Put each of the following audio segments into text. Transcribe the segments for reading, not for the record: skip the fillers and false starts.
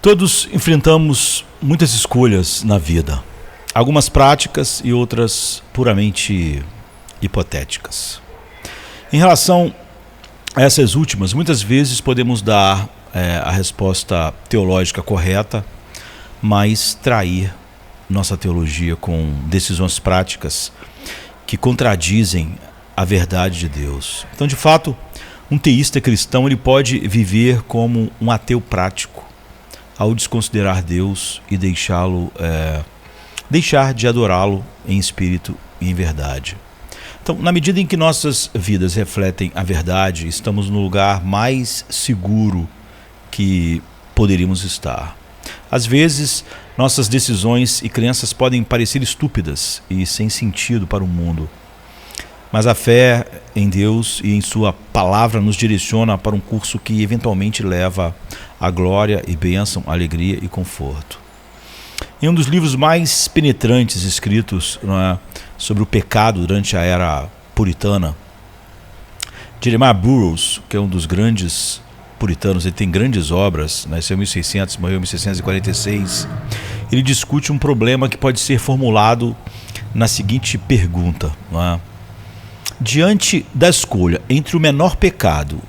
Todos enfrentamos muitas escolhas na vida, algumas práticas e outras puramente hipotéticas. Em relação a essas últimas, muitas vezes podemos dar a resposta teológica correta, mas trair nossa teologia com decisões práticas que contradizem a verdade de Deus. Então, de fato, um teísta cristão ele pode viver como um ateu prático, ao desconsiderar Deus e deixar de adorá-lo em espírito e em verdade. Então, na medida em que nossas vidas refletem a verdade, estamos no lugar mais seguro que poderíamos estar. Às vezes, nossas decisões e crenças podem parecer estúpidas e sem sentido para o mundo, mas a fé em Deus e em sua palavra nos direciona para um curso que eventualmente leva a glória e bênção, alegria e conforto. Em um dos livros mais penetrantes escritos sobre o pecado durante a era puritana, Jeremiah Burroughs, que é um dos grandes puritanos, ele tem grandes obras, nasceu em 1600, morreu em 1646, ele discute um problema que pode ser formulado na seguinte pergunta, diante da escolha entre o menor pecado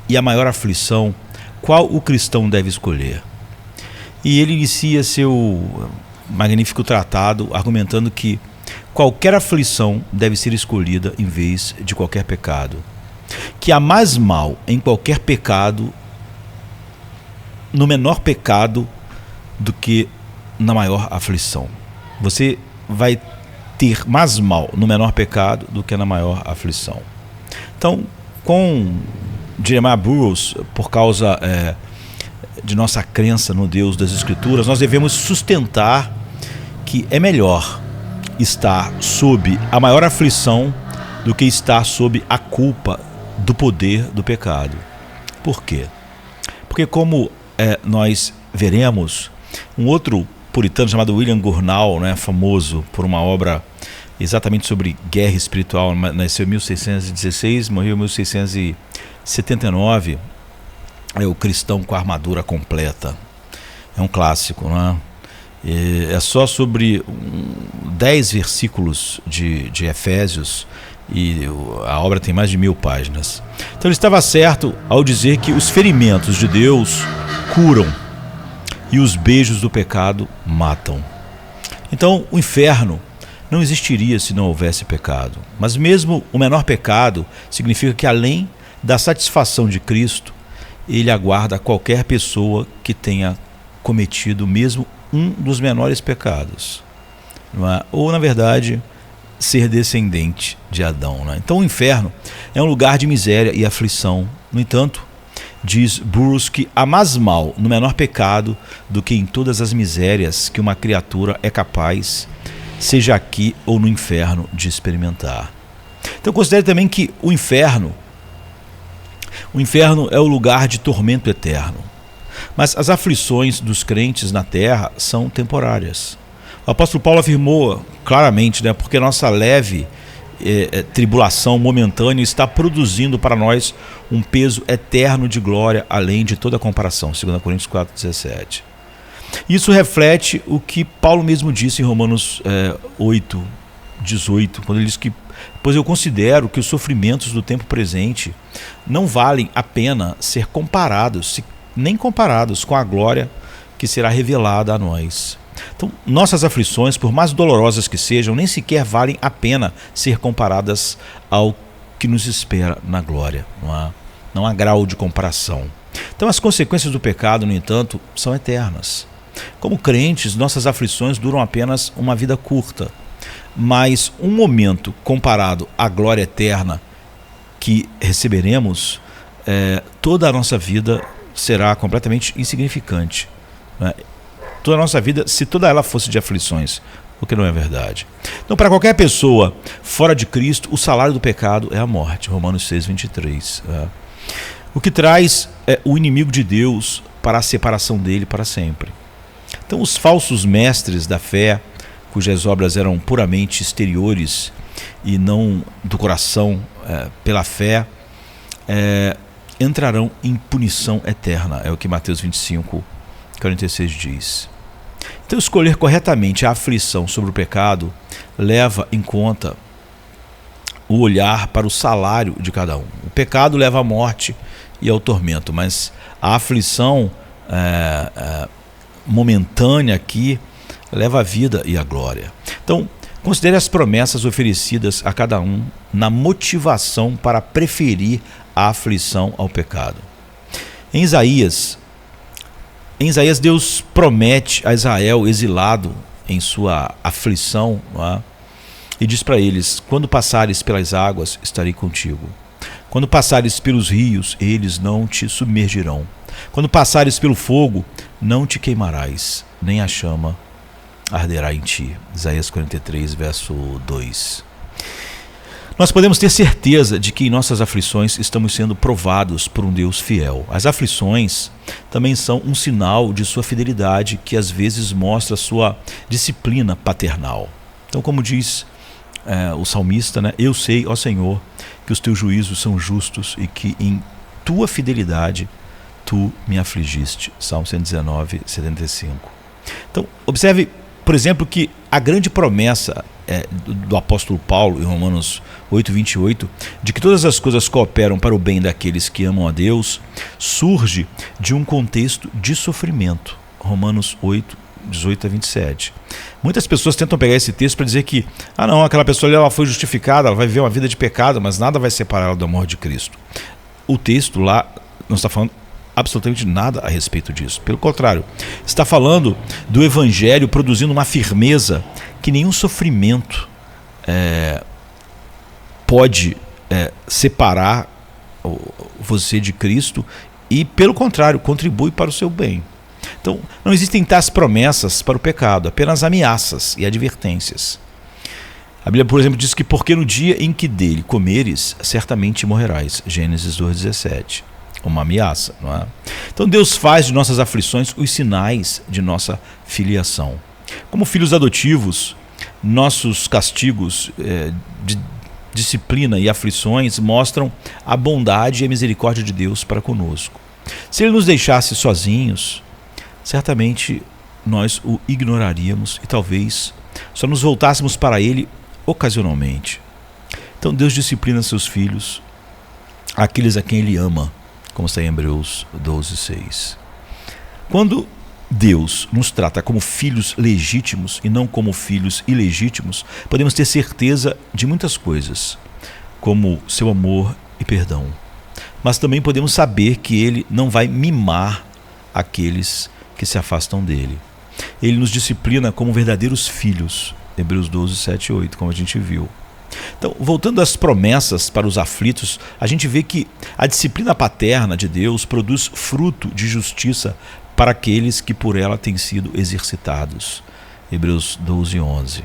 e a maior aflição, qual o cristão deve escolher? E ele inicia seu magnífico tratado argumentando que qualquer aflição deve ser escolhida em vez de qualquer pecado, que há mais mal em qualquer pecado, no menor pecado, do que na maior aflição. Você vai ter mais mal no menor pecado do que na maior aflição. Então, com Jeremiah Burroughs, por causa de nossa crença no Deus das Escrituras, nós devemos sustentar que é melhor estar sob a maior aflição do que estar sob a culpa do poder do pecado. Por quê? Porque como nós veremos, um outro puritano chamado William Gurnall, famoso por uma obra exatamente sobre guerra espiritual, nasceu em 1616, morreu em 1679, é o Cristão com a Armadura Completa. É um clássico, é só sobre 10 versículos de Efésios e a obra tem mais de 1000 páginas. Então ele estava certo ao dizer que os ferimentos de Deus curam e os beijos do pecado matam. Então o inferno não existiria se não houvesse pecado. Mas mesmo o menor pecado significa que, além da satisfação de Cristo, ele aguarda qualquer pessoa que tenha cometido mesmo um dos menores pecados, ou, na verdade, ser descendente de Adão. Então o inferno é um lugar de miséria e aflição. No entanto, diz Burroughs que há mais mal no menor pecado do que em todas as misérias que uma criatura é capaz, seja aqui ou no inferno, de experimentar. Então considere também que o inferno é o lugar de tormento eterno. Mas as aflições dos crentes na terra são temporárias. O apóstolo Paulo afirmou claramente, porque nossa leve tribulação momentânea está produzindo para nós um peso eterno de glória, além de toda comparação, 2 Coríntios 4,17. Isso reflete o que Paulo mesmo disse em Romanos 8,18, quando ele diz que: pois eu considero que os sofrimentos do tempo presente não valem a pena ser comparados, nem comparados com a glória que será revelada a nós. Então, nossas aflições, por mais dolorosas que sejam, nem sequer valem a pena ser comparadas ao que nos espera na glória. Não há grau de comparação. Então, as consequências do pecado, no entanto, são eternas. Como crentes, nossas aflições duram apenas uma vida curta, mas um momento comparado à glória eterna que receberemos, toda a nossa vida será completamente insignificante. Toda a nossa vida, se toda ela fosse de aflições, o que não é verdade. Então, para qualquer pessoa fora de Cristo, o salário do pecado é a morte, Romanos 6,23. O que traz o inimigo de Deus para a separação dele para sempre. Então, os falsos mestres da fé, cujas obras eram puramente exteriores e não do coração pela fé, entrarão em punição eterna. É o que Mateus 25 46 diz. Então, escolher corretamente a aflição sobre o pecado leva em conta o olhar para o salário de cada um. O pecado leva à morte e ao tormento, mas a aflição momentânea aqui leva à vida e à glória. Então, considere as promessas oferecidas a cada um na motivação para preferir a aflição ao pecado. Em Isaías, Deus promete a Israel exilado em sua aflição, não é? E diz para eles: quando passares pelas águas, estarei contigo. Quando passares pelos rios, eles não te submergirão. Quando passares pelo fogo, não te queimarás, nem a chama arderá em ti. Isaías 43, verso 2. Nós podemos ter certeza de que em nossas aflições estamos sendo provados por um Deus fiel. As aflições também são um sinal de sua fidelidade, que às vezes mostra sua disciplina paternal. Então, como diz o salmista, né? Eu sei, ó Senhor, que os teus juízos são justos e que em tua fidelidade tu me afligiste. Salmo 119, 75. Então, observe, por exemplo, que a grande promessa do apóstolo Paulo, em Romanos 8, 28, de que todas as coisas cooperam para o bem daqueles que amam a Deus, surge de um contexto de sofrimento. Romanos 8, 18 a 27. Muitas pessoas tentam pegar esse texto para dizer que não, aquela pessoa ela foi justificada, ela vai viver uma vida de pecado, mas nada vai separar ela do amor de Cristo. O texto lá não está falando absolutamente nada a respeito disso. Pelo contrário, está falando do Evangelho produzindo uma firmeza que nenhum sofrimento pode separar você de Cristo e, pelo contrário, contribui para o seu bem. Então, não existem tais promessas para o pecado, apenas ameaças e advertências. A Bíblia, por exemplo, diz que porque no dia em que dele comeres, certamente morrerás. Gênesis 2,17. Uma ameaça, não é? Então Deus faz de nossas aflições os sinais de nossa filiação. Como filhos adotivos, nossos castigos de disciplina e aflições mostram a bondade e a misericórdia de Deus para conosco. Se Ele nos deixasse sozinhos, certamente nós o ignoraríamos e talvez só nos voltássemos para Ele ocasionalmente. Então Deus disciplina seus filhos, aqueles a quem Ele ama, como está em Hebreus 12, 6. Quando Deus nos trata como filhos legítimos e não como filhos ilegítimos, podemos ter certeza de muitas coisas, como seu amor e perdão. Mas também podemos saber que Ele não vai mimar aqueles que se afastam dele. Ele nos disciplina como verdadeiros filhos. Hebreus 12, 7 e 8, como a gente viu. Então, voltando às promessas para os aflitos, a gente vê que a disciplina paterna de Deus produz fruto de justiça para aqueles que por ela têm sido exercitados. Hebreus 12, 11.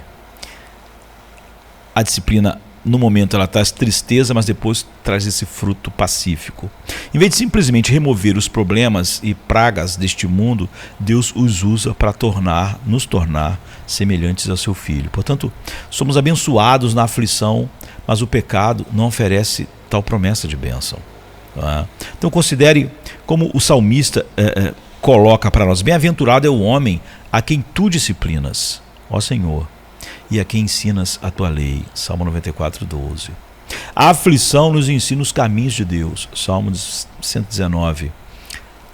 A disciplina, no momento, ela traz tristeza, mas depois traz esse fruto pacífico. Em vez de simplesmente remover os problemas e pragas deste mundo, Deus os usa para nos tornar semelhantes ao seu Filho. Portanto, somos abençoados na aflição, mas o pecado não oferece tal promessa de bênção. Então considere como o salmista coloca para nós: bem-aventurado é o homem a quem tu disciplinas, ó Senhor, e a quem ensinas a tua lei. Salmo 94, 12. A aflição nos ensina os caminhos de Deus. Salmo 119,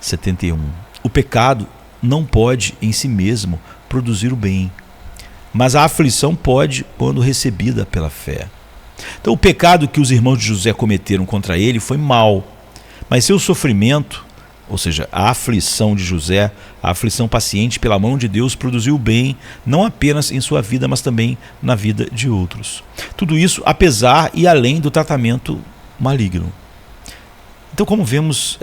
71. O pecado não pode em si mesmo produzir o bem, mas a aflição pode quando recebida pela fé. Então o pecado que os irmãos de José cometeram contra ele foi mau, mas seu sofrimento, ou seja, a aflição de José, a aflição paciente pela mão de Deus, produziu bem, não apenas em sua vida, mas também na vida de outros. Tudo isso apesar e além do tratamento maligno. Então, como vemos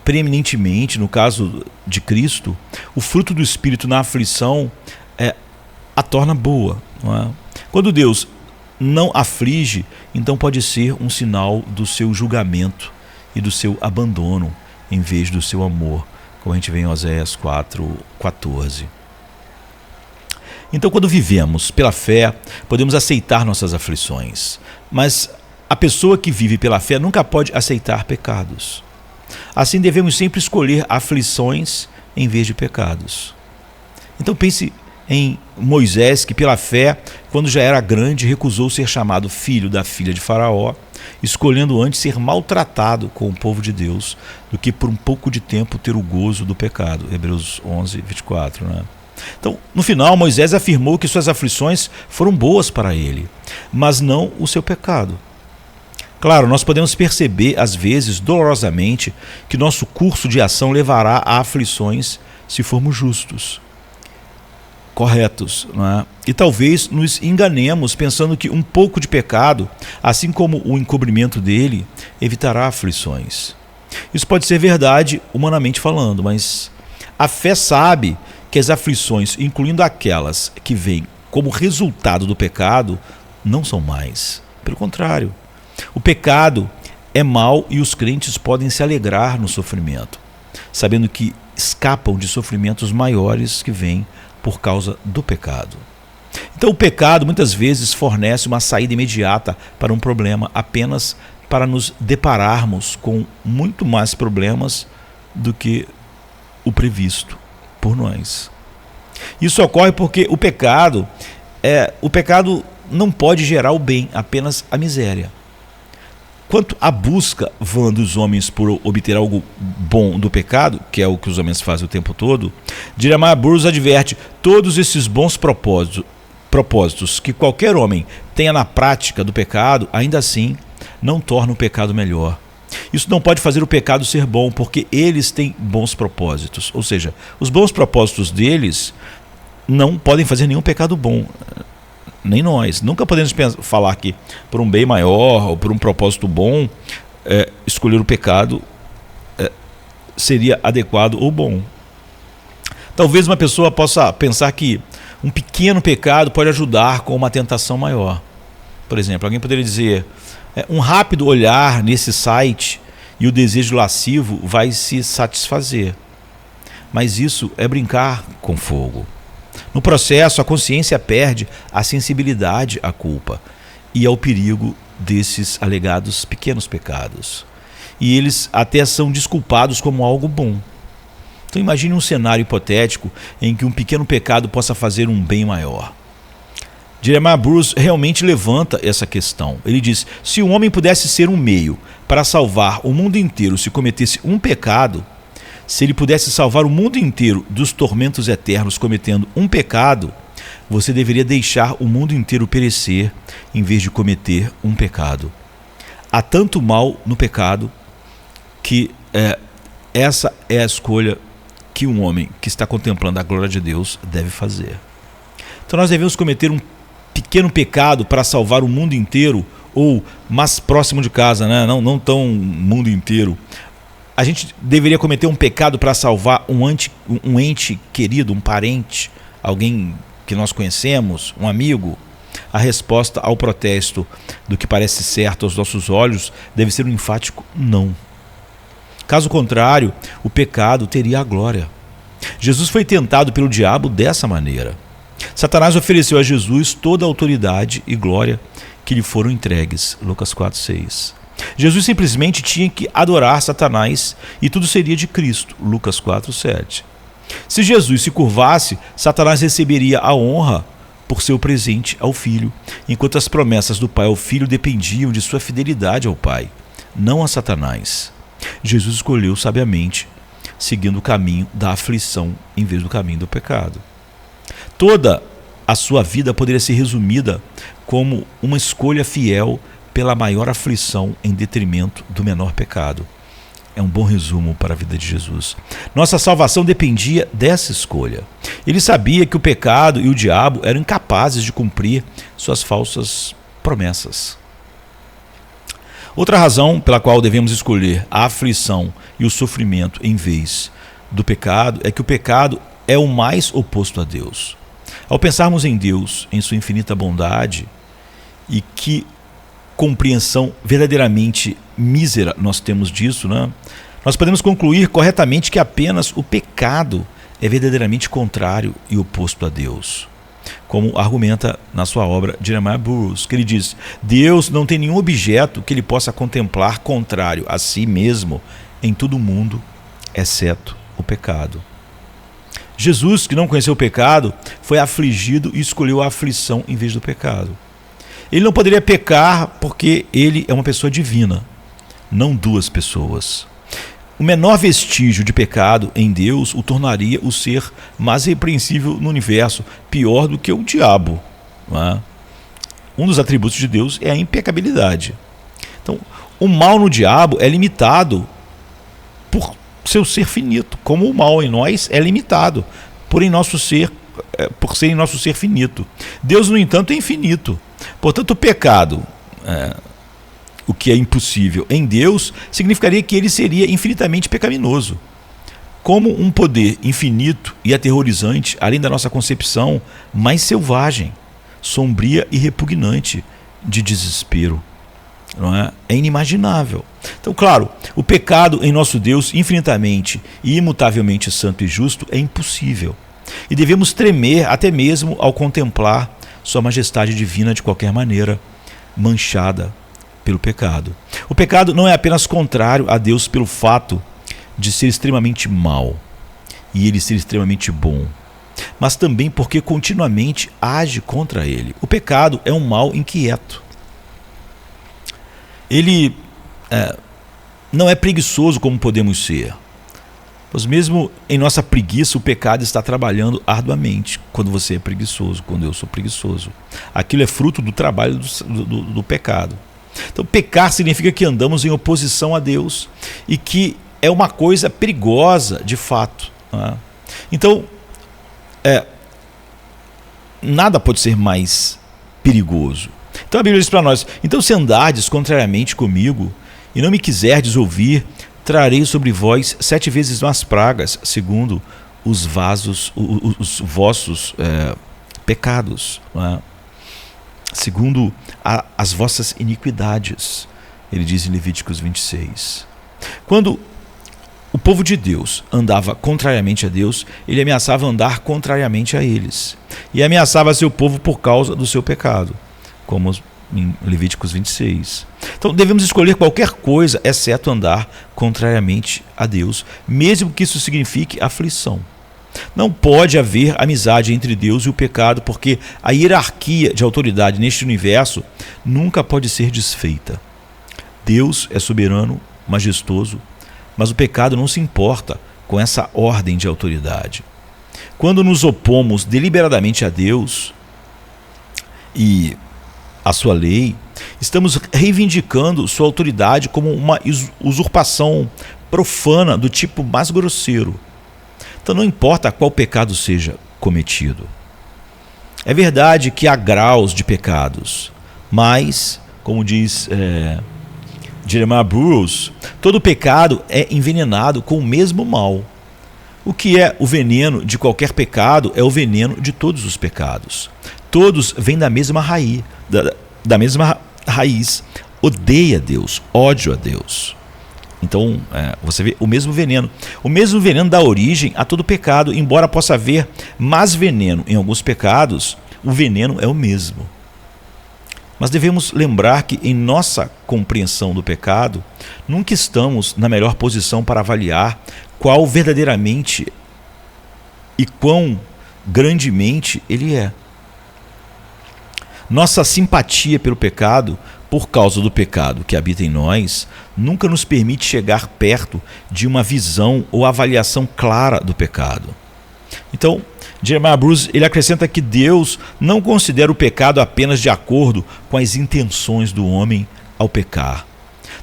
preeminentemente no caso de Cristo, o fruto do Espírito na aflição a torna boa. Não é? Quando Deus não aflige, então pode ser um sinal do seu julgamento e do seu abandono, em vez do seu amor, como a gente vê em Oséias 4, 14. Então, quando vivemos pela fé, podemos aceitar nossas aflições, mas a pessoa que vive pela fé nunca pode aceitar pecados. Assim, devemos sempre escolher aflições em vez de pecados. Então pense em Moisés, que pela fé, quando já era grande, recusou ser chamado filho da filha de Faraó, escolhendo antes ser maltratado com o povo de Deus do que por um pouco de tempo ter o gozo do pecado. Hebreus 11, 24. Né? Então, no final, Moisés afirmou que suas aflições foram boas para ele, mas não o seu pecado. Claro, nós podemos perceber, às vezes, dolorosamente, que nosso curso de ação levará a aflições se formos justos, corretos, não é? E talvez nos enganemos pensando que um pouco de pecado, assim como o encobrimento dele, evitará aflições. Isso pode ser verdade humanamente falando, mas a fé sabe que as aflições, incluindo aquelas que vêm como resultado do pecado, não são mais. Pelo contrário, o pecado é mau e os crentes podem se alegrar no sofrimento, sabendo que escapam de sofrimentos maiores que vêm por causa do pecado. Então o pecado muitas vezes fornece uma saída imediata para um problema apenas para nos depararmos com muito mais problemas do que o previsto por nós. Isso ocorre porque o pecado não pode gerar o bem, apenas a miséria. Quanto à busca vã dos homens por obter algo bom do pecado, que é o que os homens fazem o tempo todo, Jeremiah Burroughs adverte: todos esses bons propósitos que qualquer homem tenha na prática do pecado, ainda assim não tornam o pecado melhor. Isso não pode fazer o pecado ser bom, porque eles têm bons propósitos. Ou seja, os bons propósitos deles não podem fazer nenhum pecado bom. Nem nós. Nunca podemos falar que por um bem maior ou por um propósito bom, escolher o pecado seria adequado ou bom. Talvez uma pessoa possa pensar que um pequeno pecado pode ajudar com uma tentação maior. Por exemplo, alguém poderia dizer: um rápido olhar nesse site e o desejo lascivo vai se satisfazer. Mas isso é brincar com fogo. No processo, a consciência perde a sensibilidade à culpa e ao perigo desses alegados pequenos pecados. E eles até são desculpados como algo bom. Então imagine um cenário hipotético em que um pequeno pecado possa fazer um bem maior. Jeremiah Burroughs realmente levanta essa questão. Ele diz: se um homem pudesse ser um meio para salvar o mundo inteiro se cometesse um pecado, se ele pudesse salvar o mundo inteiro dos tormentos eternos cometendo um pecado, você deveria deixar o mundo inteiro perecer em vez de cometer um pecado. Há tanto mal no pecado que essa é a escolha que um homem que está contemplando a glória de Deus deve fazer. Então nós devemos cometer um pequeno pecado para salvar o mundo inteiro, ou mais próximo de casa, né? Não tão mundo inteiro. A gente deveria cometer um pecado para salvar um ente querido, um parente, alguém que nós conhecemos, um amigo? A resposta ao protesto do que parece certo aos nossos olhos deve ser um enfático não. Caso contrário, o pecado teria a glória. Jesus foi tentado pelo diabo dessa maneira. Satanás ofereceu a Jesus toda a autoridade e glória que lhe foram entregues. Lucas 4:6. Jesus simplesmente tinha que adorar Satanás e tudo seria de Cristo. Lucas 4:7. Se Jesus se curvasse, Satanás receberia a honra por seu presente ao Filho, enquanto as promessas do Pai ao Filho dependiam de sua fidelidade ao Pai, não a Satanás. Jesus escolheu sabiamente, seguindo o caminho da aflição em vez do caminho do pecado. Toda a sua vida poderia ser resumida como uma escolha fiel pela maior aflição em detrimento do menor pecado. É um bom resumo para a vida de Jesus. Nossa salvação dependia dessa escolha. Ele sabia que o pecado e o diabo eram incapazes de cumprir suas falsas promessas. Outra razão pela qual devemos escolher a aflição e o sofrimento em vez do pecado é que o pecado é o mais oposto a Deus. Ao pensarmos em Deus, em sua infinita bondade, e que compreensão verdadeiramente mísera nós temos disso, né? Nós podemos concluir corretamente que apenas o pecado é verdadeiramente contrário e oposto a Deus. Como argumenta na sua obra Jeremiah Burroughs, que ele diz: Deus não tem nenhum objeto que ele possa contemplar contrário a si mesmo em todo o mundo, exceto o pecado. Jesus, que não conheceu o pecado, foi afligido e escolheu a aflição em vez do pecado. Ele não poderia pecar porque ele é uma pessoa divina, não duas pessoas. O menor vestígio de pecado em Deus o tornaria o ser mais repreensível no universo, pior do que o diabo. Não é? Um dos atributos de Deus é a impecabilidade. Então, o mal no diabo é limitado por seu ser finito, como o mal em nós é limitado por ser em nosso ser finito. Deus, no entanto, é infinito. Portanto, o pecado, o que é impossível em Deus, significaria que ele seria infinitamente pecaminoso. Como um poder infinito e aterrorizante, além da nossa concepção mais selvagem, sombria e repugnante de desespero. Não é? É inimaginável. Então, claro, o pecado em nosso Deus, infinitamente e imutavelmente santo e justo, é impossível. E devemos tremer até mesmo ao contemplar sua majestade divina de qualquer maneira manchada pelo pecado. O pecado não é apenas contrário a Deus pelo fato de ser extremamente mau e ele ser extremamente bom, mas também porque continuamente age contra ele. O pecado é um mal inquieto. Ele não é preguiçoso como podemos ser, pois mesmo em nossa preguiça o pecado está trabalhando arduamente. Quando você é preguiçoso, quando eu sou preguiçoso, aquilo é fruto do trabalho do pecado. Então, pecar significa que andamos em oposição a Deus e que é uma coisa perigosa de fato. Né? Então, nada pode ser mais perigoso. Então a Bíblia diz para nós: então, se andardes contrariamente comigo e não me quiserdes ouvir, trarei sobre vós 7 vezes mais pragas, segundo os vossos pecados, não é? Segundo as vossas iniquidades, ele diz em Levíticos 26. Quando o povo de Deus andava contrariamente a Deus, ele ameaçava andar contrariamente a eles, e ameaçava seu povo por causa do seu pecado, como em Levíticos 26. Então devemos escolher qualquer coisa exceto andar contrariamente a Deus, mesmo que isso signifique aflição. Não pode haver amizade entre Deus e o pecado, porque a hierarquia de autoridade neste universo nunca pode ser desfeita. Deus é soberano, majestoso, mas o pecado não se importa com essa ordem de autoridade. Quando nos opomos deliberadamente a Deus e a sua lei, estamos reivindicando sua autoridade como uma usurpação profana do tipo mais grosseiro. Então não importa qual pecado seja cometido. É verdade que há graus de pecados, mas, como diz Jeremiah Burroughs, todo pecado é envenenado com o mesmo mal. O que é o veneno de qualquer pecado é o veneno de todos os pecados. Todos vêm da mesma raiz, odeia Deus, ódio a Deus. Então, você vê o mesmo veneno dá origem a todo pecado. Embora possa haver mais veneno em alguns pecados, o veneno é o mesmo. Mas devemos lembrar que em nossa compreensão do pecado, nunca estamos na melhor posição para avaliar qual verdadeiramente e quão grandemente ele é. Nossa simpatia pelo pecado, por causa do pecado que habita em nós, nunca nos permite chegar perto de uma visão ou avaliação clara do pecado. Então, Jeremiah Burroughs, ele acrescenta que Deus não considera o pecado apenas de acordo com as intenções do homem ao pecar.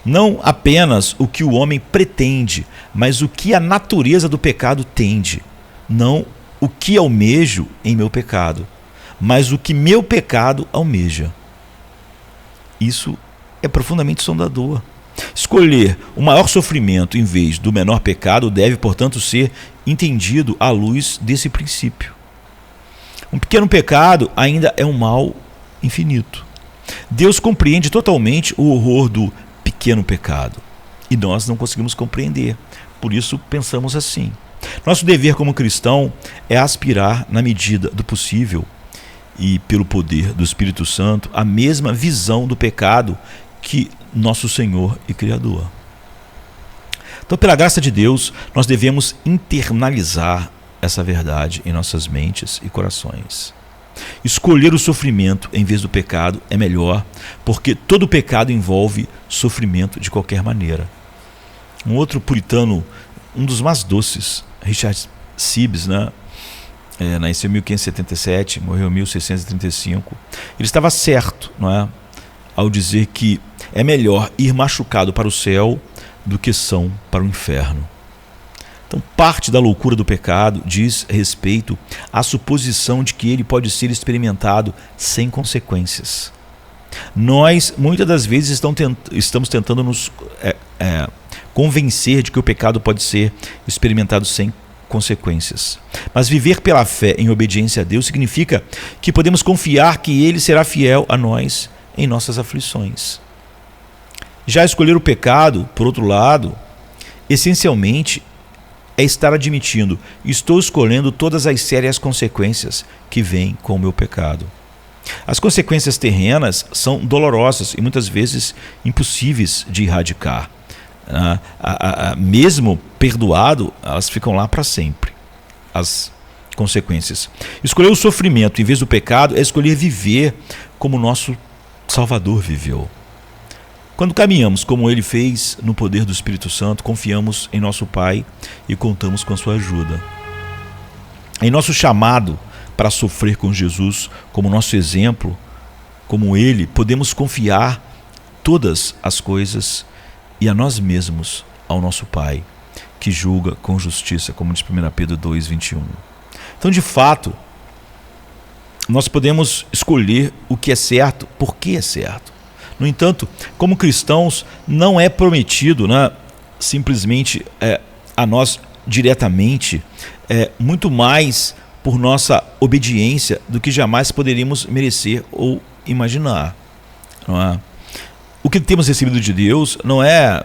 Não apenas o que o homem pretende, mas o que a natureza do pecado tende. Não o que almejo em meu pecado, mas o que meu pecado almeja. Isso é profundamente sondador. Escolher o maior sofrimento em vez do menor pecado deve, portanto, ser entendido à luz desse princípio. Um pequeno pecado ainda é um mal infinito. Deus compreende totalmente o horror do pequeno pecado e nós não conseguimos compreender. Por isso pensamos assim. Nosso dever como cristão é aspirar, na medida do possível e pelo poder do Espírito Santo, a mesma visão do pecado que nosso Senhor e Criador. Então, pela graça de Deus, nós devemos internalizar essa verdade em nossas mentes e corações. Escolher o sofrimento em vez do pecado é melhor, porque todo pecado envolve sofrimento de qualquer maneira. Um outro puritano, um dos mais doces, Richard Sibbes, nasceu em 1577, morreu em 1635. Ele estava certo, ao dizer que é melhor ir machucado para o céu do que são para o inferno. Então, parte da loucura do pecado diz respeito à suposição de que ele pode ser experimentado sem consequências. Nós, muitas das vezes, estamos tentando nos convencer de que o pecado pode ser experimentado sem consequências. Mas viver pela fé em obediência a Deus significa que podemos confiar que Ele será fiel a nós em nossas aflições. Já escolher o pecado, por outro lado, essencialmente é estar admitindo: estou escolhendo todas as sérias consequências que vêm com o meu pecado. As consequências terrenas são dolorosas e muitas vezes impossíveis de erradicar. Mesmo perdoado, elas ficam lá para sempre, as consequências. Escolher o sofrimento em vez do pecado é escolher viver como nosso Salvador viveu. Quando caminhamos como Ele fez no poder do Espírito Santo, confiamos em nosso Pai e contamos com a sua ajuda. Em nosso chamado para sofrer com Jesus como nosso exemplo, como Ele, podemos confiar todas as coisas e a nós mesmos ao nosso Pai, que julga com justiça, como diz 1 Pedro 2:21. Então, de fato, nós podemos escolher o que é certo, porque é certo. No entanto, como cristãos, não é prometido simplesmente a nós diretamente, muito mais por nossa obediência do que jamais poderíamos merecer ou imaginar. Não é? O que temos recebido de Deus não é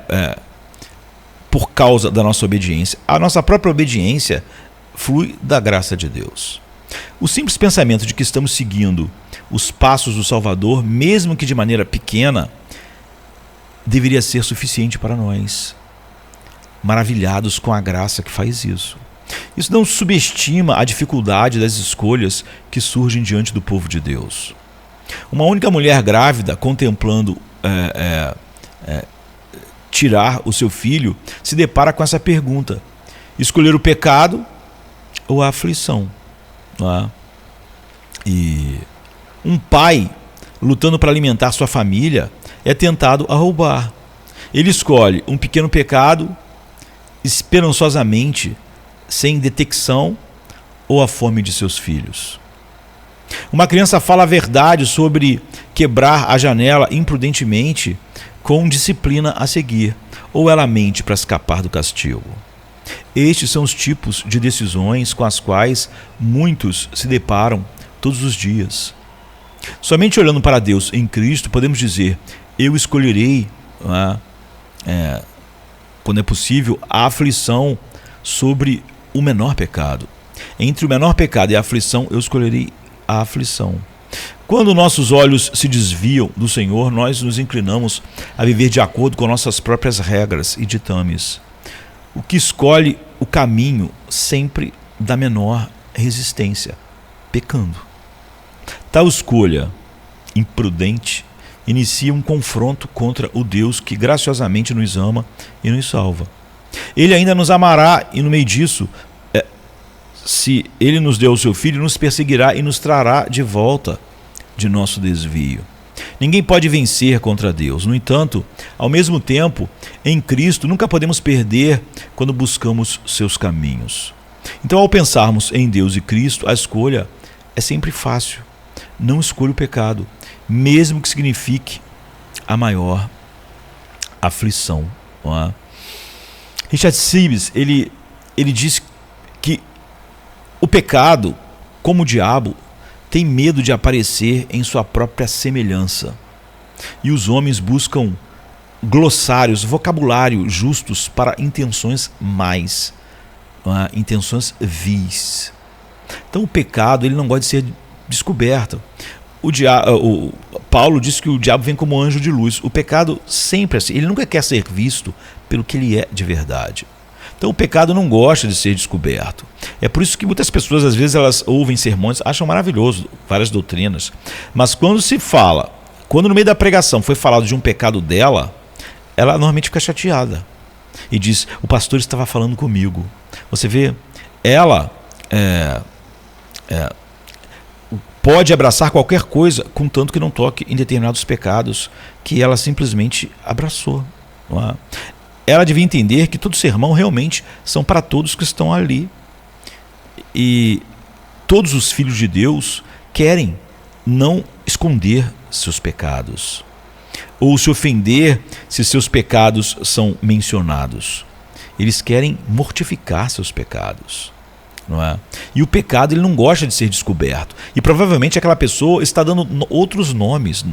por causa da nossa obediência. A nossa própria obediência flui da graça de Deus. O simples pensamento de que estamos seguindo os passos do Salvador, mesmo que de maneira pequena, deveria ser suficiente para nós, maravilhados com a graça que faz isso. Isso não subestima a dificuldade das escolhas que surgem diante do povo de Deus. Uma única mulher grávida contemplando tirar o seu filho se depara com essa pergunta: escolher o pecado ou a aflição? E um pai lutando para alimentar sua família é tentado a roubar. Ele escolhe um pequeno pecado esperançosamente, sem detecção, ou a fome de seus filhos. Uma criança fala a verdade sobre quebrar a janela imprudentemente com disciplina a seguir, ou ela mente para escapar do castigo. Estes são os tipos de decisões com as quais muitos se deparam todos os dias. Somente olhando para Deus em Cristo podemos dizer: eu escolherei, quando é possível, a aflição sobre o menor pecado. Entre o menor pecado e a aflição, eu escolherei a aflição. Quando nossos olhos se desviam do Senhor, nós nos inclinamos a viver de acordo com nossas próprias regras e ditames. O que escolhe o caminho sempre da menor resistência, pecando. Tal escolha imprudente inicia um confronto contra o Deus que graciosamente nos ama e nos salva. Ele ainda nos amará e no meio disso, se Ele nos deu o seu Filho, nos perseguirá e nos trará de volta de nosso desvio. Ninguém pode vencer contra Deus. No entanto, ao mesmo tempo, em Cristo, nunca podemos perder quando buscamos seus caminhos. Então, ao pensarmos em Deus e Cristo, a escolha é sempre fácil. Não escolha o pecado, mesmo que signifique a maior aflição. Richard Sibbes, ele diz que o pecado, como o diabo, tem medo de aparecer em sua própria semelhança. E os homens buscam glossários, vocabulário justos para intenções mais, intenções vis. Então o pecado, ele não gosta de ser descoberto. O Paulo diz que o diabo vem como anjo de luz. O pecado sempre assim, ele nunca quer ser visto pelo que ele é de verdade. Então o pecado não gosta de ser descoberto. É por isso que muitas pessoas, às vezes, elas ouvem sermões, acham maravilhoso várias doutrinas, mas quando se fala, quando no meio da pregação foi falado de um pecado dela, ela normalmente fica chateada e diz: o pastor estava falando comigo. Você vê, ela pode abraçar qualquer coisa, contanto que não toque em determinados pecados que ela simplesmente abraçou. Não é? Ela devia entender que todo sermão realmente são para todos que estão ali. E todos os filhos de Deus querem não esconder seus pecados, ou se ofender se seus pecados são mencionados. Eles querem mortificar seus pecados. Não é? E o pecado, ele não gosta de ser descoberto. E provavelmente aquela pessoa está dando outros nomes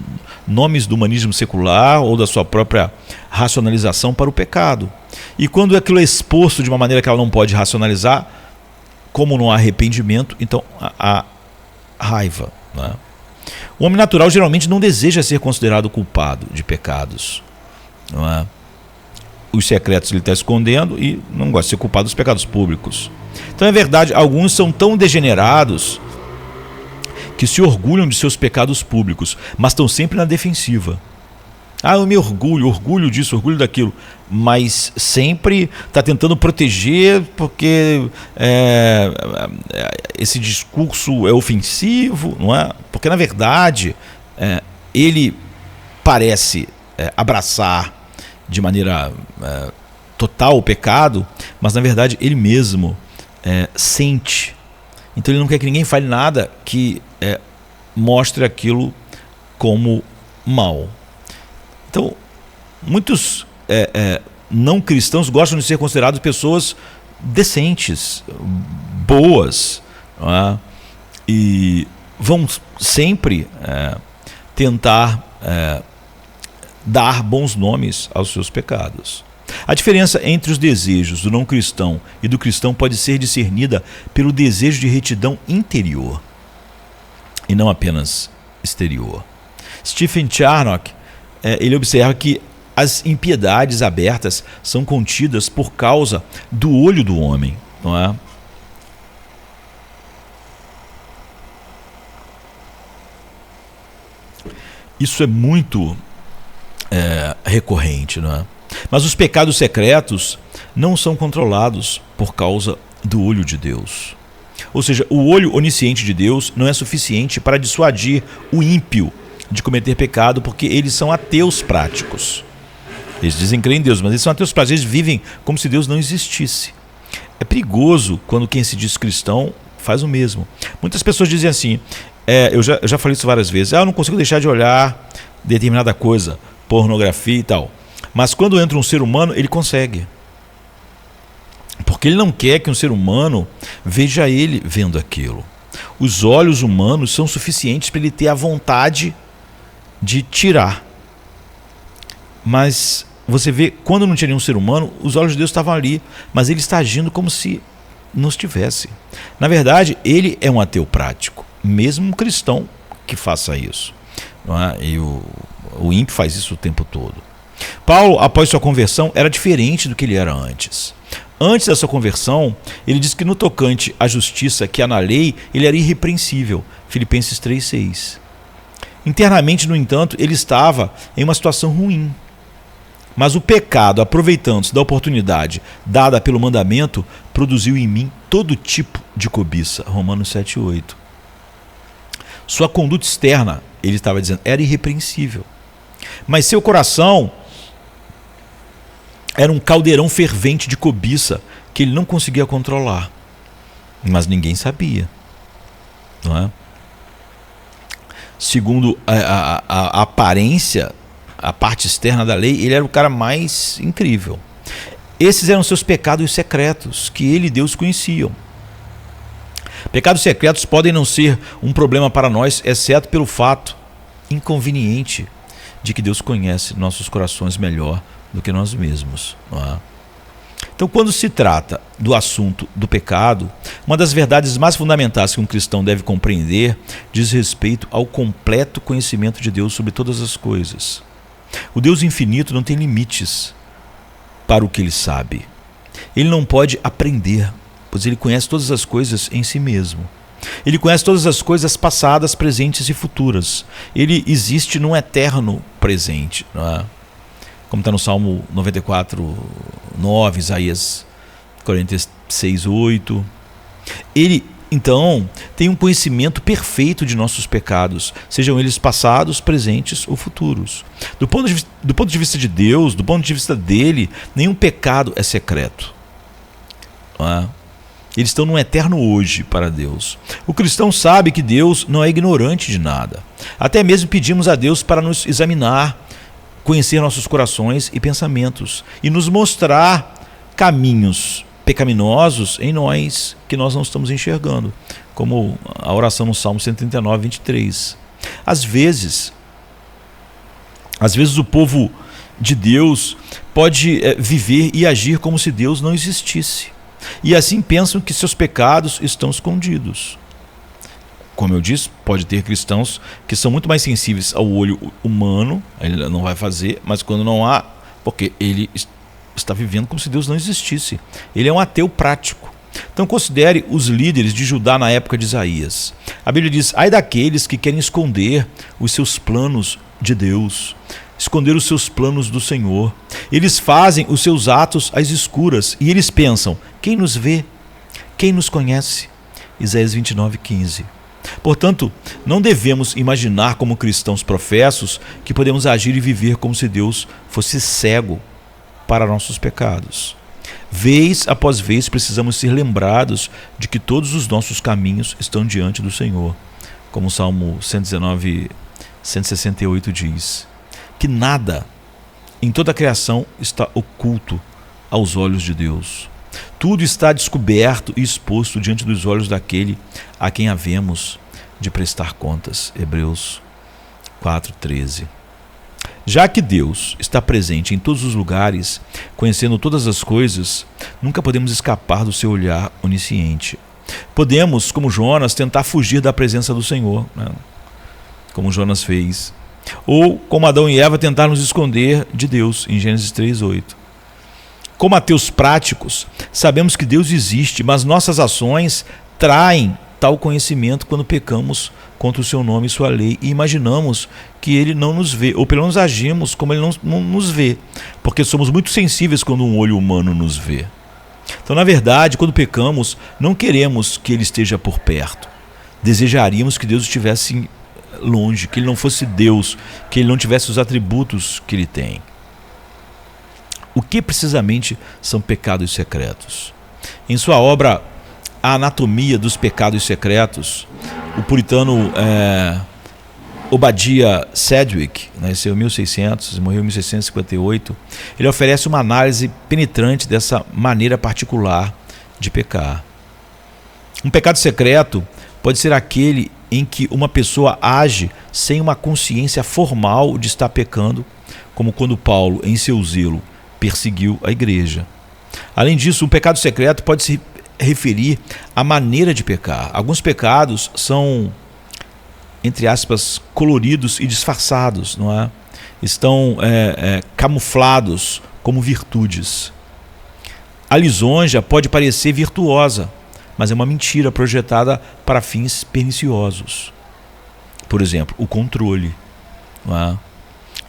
do humanismo secular ou da sua própria racionalização para o pecado. E quando aquilo é exposto de uma maneira que ela não pode racionalizar, como não há arrependimento, então há raiva. Não é? O homem natural geralmente não deseja ser considerado culpado de pecados. Não é? Os secretos ele está escondendo e não gosta de ser culpado dos pecados públicos. Então é verdade, alguns são tão degenerados que se orgulham de seus pecados públicos, mas estão sempre na defensiva. Eu me orgulho disso, orgulho daquilo, mas sempre está tentando proteger porque esse discurso é ofensivo, não é? Porque na verdade ele parece abraçar de maneira total o pecado, mas na verdade ele mesmo sente. Então ele não quer que ninguém fale nada que mostre aquilo como mal. Então muitos não cristãos gostam de ser considerados pessoas decentes, boas, não é? E vão sempre tentar dar bons nomes aos seus pecados. A diferença entre os desejos do não cristão e do cristão pode ser discernida pelo desejo de retidão interior e não apenas exterior. Stephen Charnock ele observa que as impiedades abertas são contidas por causa do olho do homem, não é? Isso é muito recorrente, não é? Mas os pecados secretos não são controlados por causa do olho de Deus. Ou seja, o olho onisciente de Deus não é suficiente para dissuadir o ímpio de cometer pecado, porque eles são ateus práticos. Eles dizem crer em Deus, mas eles são ateus práticos, eles vivem como se Deus não existisse. É perigoso quando quem se diz cristão faz o mesmo. Muitas pessoas dizem assim, eu já falei isso várias vezes, eu não consigo deixar de olhar determinada coisa, pornografia e tal. Mas quando entra um ser humano, ele consegue. Porque ele não quer que um ser humano veja ele vendo aquilo. Os olhos humanos são suficientes para ele ter a vontade de tirar. Mas você vê, quando não tinha nenhum ser humano, os olhos de Deus estavam ali, mas ele está agindo como se não estivesse. Na verdade, ele é um ateu prático, mesmo um cristão que faça isso. Não é? E o ímpio faz isso o tempo todo. Paulo, após sua conversão, era diferente do que ele era antes. Antes da sua conversão, ele diz que no tocante à justiça que há na lei, ele era irrepreensível. Filipenses 3,6. Internamente, no entanto, ele estava em uma situação ruim. Mas o pecado, aproveitando-se da oportunidade dada pelo mandamento, produziu em mim todo tipo de cobiça. Romanos 7,8. Sua conduta externa, ele estava dizendo, era irrepreensível. Mas seu coração era um caldeirão fervente de cobiça que ele não conseguia controlar. Mas ninguém sabia. Não é? Segundo a aparência, a parte externa da lei, ele era o cara mais incrível. Esses eram seus pecados secretos, que ele e Deus conheciam. Pecados secretos podem não ser um problema para nós, exceto pelo fato inconveniente de que Deus conhece nossos corações melhor do que nós mesmos. Não é? Então, quando se trata do assunto do pecado, uma das verdades mais fundamentais que um cristão deve compreender diz respeito ao completo conhecimento de Deus sobre todas as coisas. O Deus infinito não tem limites para o que ele sabe. Ele não pode aprender, pois ele conhece todas as coisas em si mesmo. Ele conhece todas as coisas passadas, presentes e futuras. Ele existe num eterno presente, não é? Como está no Salmo 94, 9, Isaías 46, 8. Ele, então, tem um conhecimento perfeito de nossos pecados, sejam eles passados, presentes ou futuros. Do ponto de vista de Deus, do ponto de vista dele, nenhum pecado é secreto. Não é? Eles estão num eterno hoje para Deus. O cristão sabe que Deus não é ignorante de nada. Até mesmo pedimos a Deus para nos examinar, conhecer nossos corações e pensamentos e nos mostrar caminhos pecaminosos em nós que nós não estamos enxergando, como a oração no Salmo 139, 23. Às vezes o povo de Deus pode viver e agir como se Deus não existisse. E assim pensam que seus pecados estão escondidos. Como eu disse, pode ter cristãos que são muito mais sensíveis ao olho humano, ele não vai fazer, mas quando não há, porque ele está vivendo como se Deus não existisse. Ele é um ateu prático. Então considere os líderes de Judá na época de Isaías. A Bíblia diz: ai daqueles que querem esconder os seus planos de Deus, esconder os seus planos do Senhor. Eles fazem os seus atos às escuras e eles pensam: quem nos vê? Quem nos conhece? Isaías 29, 15. Portanto, não devemos imaginar como cristãos professos que podemos agir e viver como se Deus fosse cego para nossos pecados. Vez após vez precisamos ser lembrados de que todos os nossos caminhos estão diante do Senhor, como o Salmo 119, 168 diz. Que nada em toda a criação está oculto aos olhos de Deus. Tudo está descoberto e exposto diante dos olhos daquele a quem havemos de prestar contas. Hebreus 4:13. Já que Deus está presente em todos os lugares, conhecendo todas as coisas, nunca podemos escapar do seu olhar onisciente. Podemos, como Jonas, tentar fugir da presença do Senhor, né? Como Jonas fez. Ou, como Adão e Eva, tentar nos esconder de Deus, em Gênesis 3:8. Como ateus práticos, sabemos que Deus existe, mas nossas ações traem tal conhecimento quando pecamos contra o seu nome e sua lei e imaginamos que ele não nos vê, ou pelo menos agimos como ele não nos vê, porque somos muito sensíveis quando um olho humano nos vê. Então, na verdade, quando pecamos, não queremos que ele esteja por perto. Desejaríamos que Deus estivesse longe, que ele não fosse Deus, que ele não tivesse os atributos que ele tem. O que precisamente são pecados secretos? Em sua obra A Anatomia dos Pecados Secretos, o puritano Obadiah Sedgwick, nasceu em 1600 e morreu em 1658, ele oferece uma análise penetrante dessa maneira particular de pecar. Um pecado secreto pode ser aquele em que uma pessoa age sem uma consciência formal de estar pecando, como quando Paulo, em seu zelo, perseguiu a igreja. Além disso, um pecado secreto pode se referir à maneira de pecar. Alguns pecados são, entre aspas, coloridos e disfarçados, não é? Estão camuflados como virtudes. A lisonja pode parecer virtuosa, mas é uma mentira projetada para fins perniciosos. Por exemplo, o controle, não é?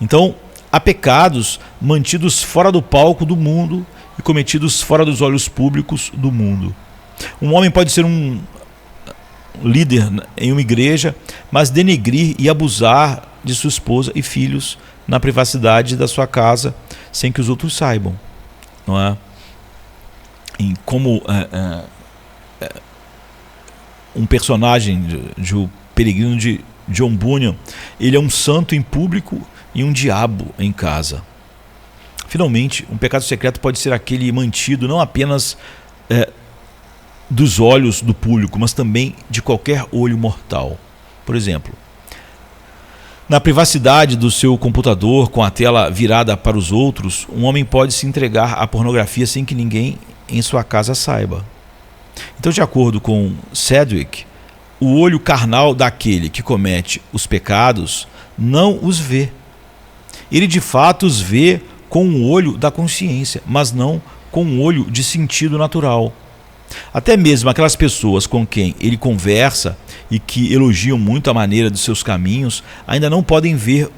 Então, há pecados mantidos fora do palco do mundo e cometidos fora dos olhos públicos do mundo. Um homem pode ser um líder em uma igreja, mas denegrir e abusar de sua esposa e filhos na privacidade da sua casa, sem que os outros saibam, não é? E como um personagem de O Peregrino de John Bunyan, ele é um santo em público e um diabo em casa. Finalmente, um pecado secreto pode ser aquele mantido não apenas dos olhos do público, mas também de qualquer olho mortal. Por exemplo, na privacidade do seu computador, com a tela virada para os outros, um homem pode se entregar à pornografia sem que ninguém em sua casa saiba. Então, de acordo com Sedgwick, o olho carnal daquele que comete os pecados não os vê. Ele de fato os vê com o olho da consciência, mas não com um olho de sentido natural. Até mesmo aquelas pessoas com quem ele conversa e que elogiam muito a maneira de seus caminhos, ainda não podem ver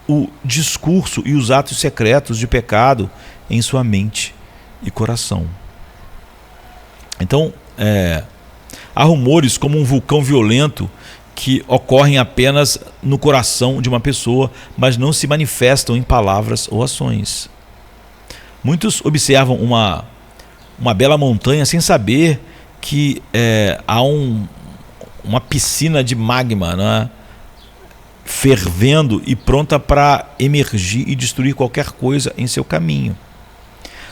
o discurso e os atos secretos de pecado em sua mente e coração. Então, há rumores como um vulcão violento que ocorrem apenas no coração de uma pessoa, mas não se manifestam em palavras ou ações. Muitos observam uma bela montanha sem saber que há uma piscina de magma, né, fervendo e pronta para emergir e destruir qualquer coisa em seu caminho.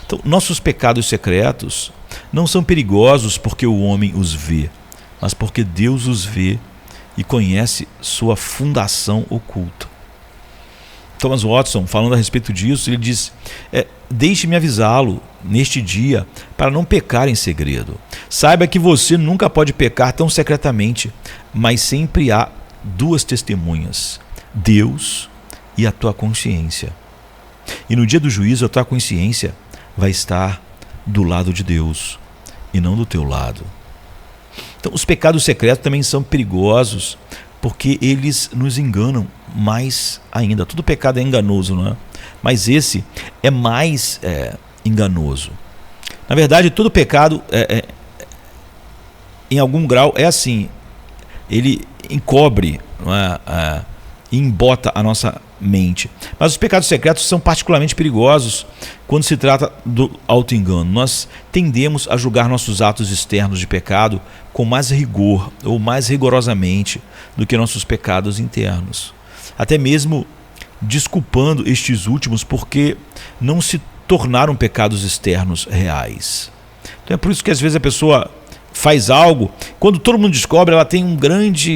Então, nossos pecados secretos não são perigosos porque o homem os vê, mas porque Deus os vê e conhece sua fundação oculta. Thomas Watson, falando a respeito disso, ele diz: deixe-me avisá-lo neste dia para não pecar em segredo. Saiba que você nunca pode pecar tão secretamente, mas sempre há duas testemunhas, Deus e a tua consciência. E no dia do juízo a tua consciência vai estar do lado de Deus e não do teu lado. Então, os pecados secretos também são perigosos porque eles nos enganam mais ainda. Todo pecado é enganoso, não é? Mas esse é mais enganoso. Na verdade, todo pecado, em algum grau, é assim. Ele encobre, não é? E embota a nossa mente. Mas os pecados secretos são particularmente perigosos quando se trata do auto-engano. Nós tendemos a julgar nossos atos externos de pecado com mais rigor ou mais rigorosamente do que nossos pecados internos. Até mesmo desculpando estes últimos porque não se tornaram pecados externos reais. Então é por isso que às vezes a pessoa faz algo, quando todo mundo descobre, ela tem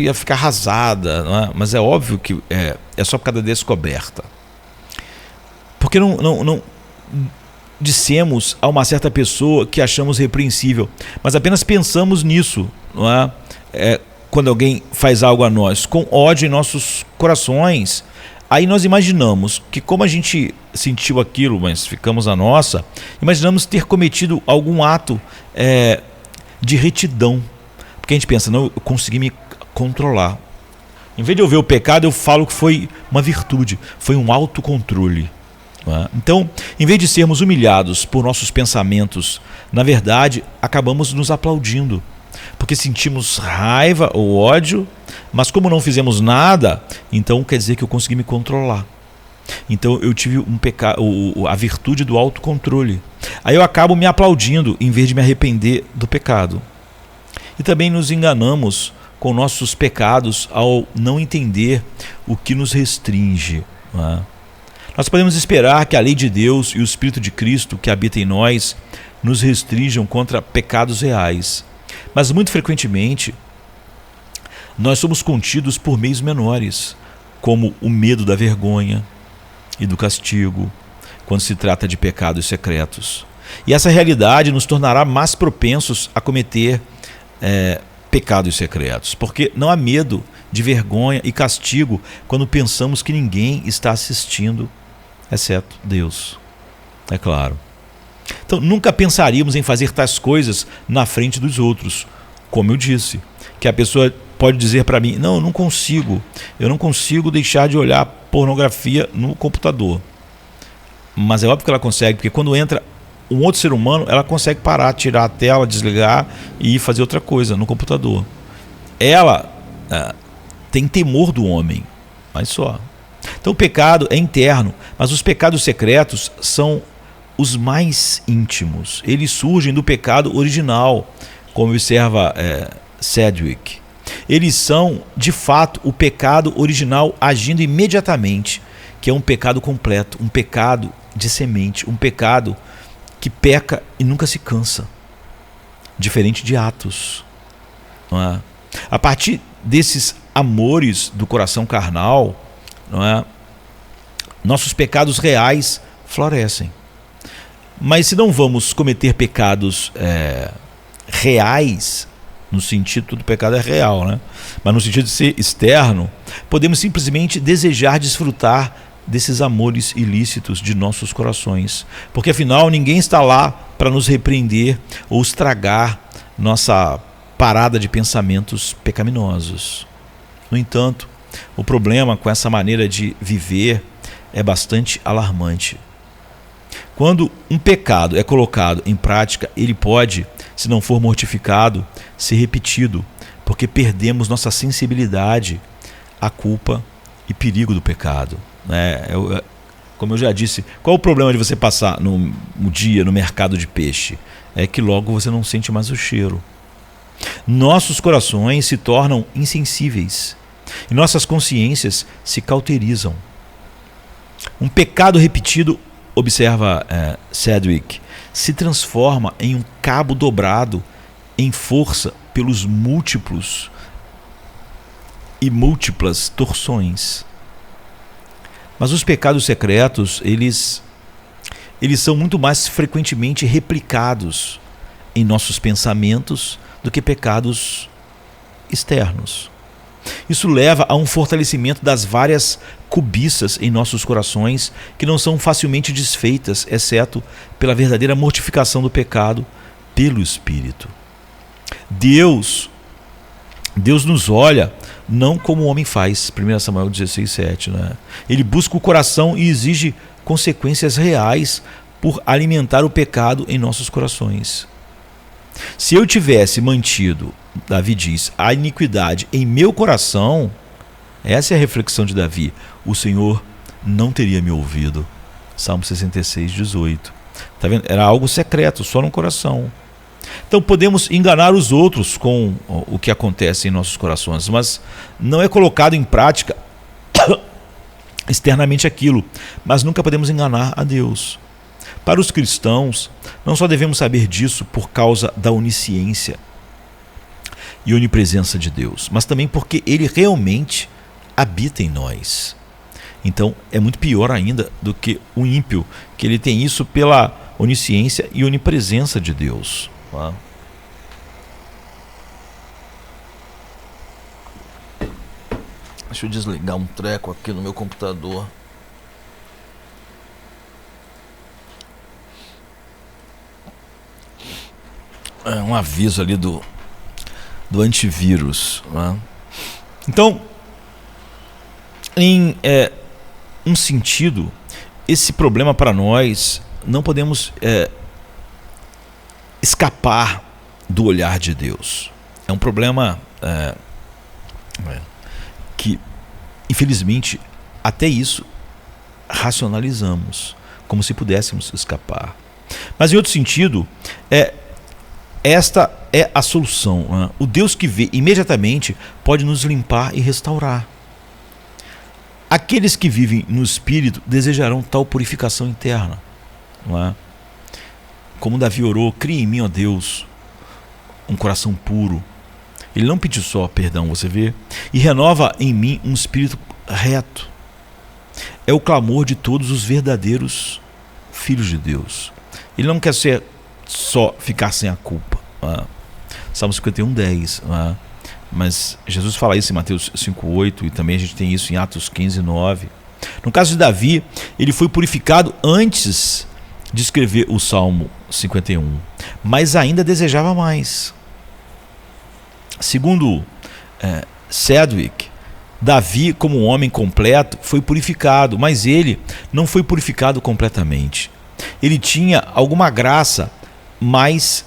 ela fica arrasada, não é? Mas é óbvio que é só por causa da descoberta. Porque não dissemos a uma certa pessoa que achamos repreensível, mas apenas pensamos nisso, não é? Quando alguém faz algo a nós, com ódio em nossos corações, aí nós imaginamos que, como a gente sentiu aquilo, mas ficamos a nossa, imaginamos ter cometido algum ato de retidão, porque a gente pensa, não, eu consegui me controlar. Em vez de eu ver o pecado, eu falo que foi uma virtude, foi um autocontrole. Então, em vez de sermos humilhados por nossos pensamentos, na verdade, acabamos nos aplaudindo, porque sentimos raiva ou ódio, mas como não fizemos nada, então quer dizer que eu consegui me controlar. Então eu tive a virtude do autocontrole. Aí eu acabo me aplaudindo em vez de me arrepender do pecado. E também nos enganamos com nossos pecados ao não entender o que nos restringe. Nós podemos esperar que a lei de Deus e o Espírito de Cristo que habita em nós nos restringam contra pecados reais. Mas muito frequentemente nós somos contidos por meios menores, como o medo da vergonha e do castigo, quando se trata de pecados secretos. E essa realidade nos tornará mais propensos a cometer pecados secretos, porque não há medo de vergonha e castigo quando pensamos que ninguém está assistindo, exceto Deus, é claro. Então, nunca pensaríamos em fazer tais coisas na frente dos outros, como eu disse, que a pessoa pode dizer para mim, não, eu não consigo deixar de olhar pornografia no computador. Mas é óbvio que ela consegue, porque quando entra um outro ser humano, ela consegue parar, tirar a tela, desligar e fazer outra coisa no computador. Ela tem temor do homem, mas só. Então o pecado é interno, mas os pecados secretos são os mais íntimos. Eles surgem do pecado original, como observa Sedgwick. Eles são, de fato, o pecado original agindo imediatamente, que é um pecado completo, um pecado de semente, um pecado que peca e nunca se cansa, diferente de Atos. Não é? A partir desses amores do coração carnal, não é? Nossos pecados reais florescem. Mas se não vamos cometer pecados reais, no sentido do pecado é real, né? Mas no sentido de ser externo, podemos simplesmente desejar desfrutar desses amores ilícitos de nossos corações, porque afinal ninguém está lá para nos repreender ou estragar nossa parada de pensamentos pecaminosos. No entanto, o problema com essa maneira de viver é bastante alarmante. Quando um pecado é colocado em prática, ele pode, se não for mortificado, ser repetido, porque perdemos nossa sensibilidade à culpa e perigo do pecado. Como eu já disse, qual o problema de você passar no dia no mercado de peixe? É que logo você não sente mais o cheiro. Nossos corações se tornam insensíveis e nossas consciências se cauterizam. Um pecado repetido, observa Sedgwick, se transforma em um cabo dobrado em força pelos múltiplas torções. Mas os pecados secretos, eles são muito mais frequentemente replicados em nossos pensamentos do que pecados externos. Isso leva a um fortalecimento das várias cobiças em nossos corações que não são facilmente desfeitas, exceto pela verdadeira mortificação do pecado pelo Espírito. Deus nos olha não como o homem faz, 1 Samuel 16:7. Ele busca o coração e exige consequências reais por alimentar o pecado em nossos corações. Se eu tivesse mantido, Davi diz, a iniquidade em meu coração, essa é a reflexão de Davi, o Senhor não teria me ouvido. Salmo 66:18. Tá vendo? Era algo secreto, só no coração. Então podemos enganar os outros com o que acontece em nossos corações, mas não é colocado em prática externamente aquilo, mas nunca podemos enganar a Deus. Para os cristãos, não só devemos saber disso por causa da onisciência e onipresença de Deus, mas também porque Ele realmente habita em nós. Então é muito pior ainda do que o ímpio, que ele tem isso pela onisciência e onipresença de Deus. Deixa eu desligar um treco aqui no meu computador. Um aviso ali do antivírus. Então, em um sentido, esse problema para nós, não podemos escapar do olhar de Deus. É um problema que, infelizmente, até isso racionalizamos, como se pudéssemos escapar. Mas, em outro sentido, esta é a solução. O Deus que vê imediatamente pode nos limpar e restaurar. Aqueles que vivem no Espírito desejarão tal purificação interna. Como Davi orou, cria em mim, ó Deus, um coração puro. Ele não pediu só perdão, você vê, e renova em mim um espírito reto. É o clamor de todos os verdadeiros filhos de Deus. Ele não quer só ficar sem a culpa. Salmo 51:10. Mas Jesus fala isso em Mateus 5:8 e também a gente tem isso em Atos 15:9. No caso de Davi, ele foi purificado antes de escrever o Salmo 51, mas ainda desejava mais. Segundo Sedgwick, Davi, como um homem completo, foi purificado, mas ele não foi purificado completamente. Ele tinha alguma graça, mas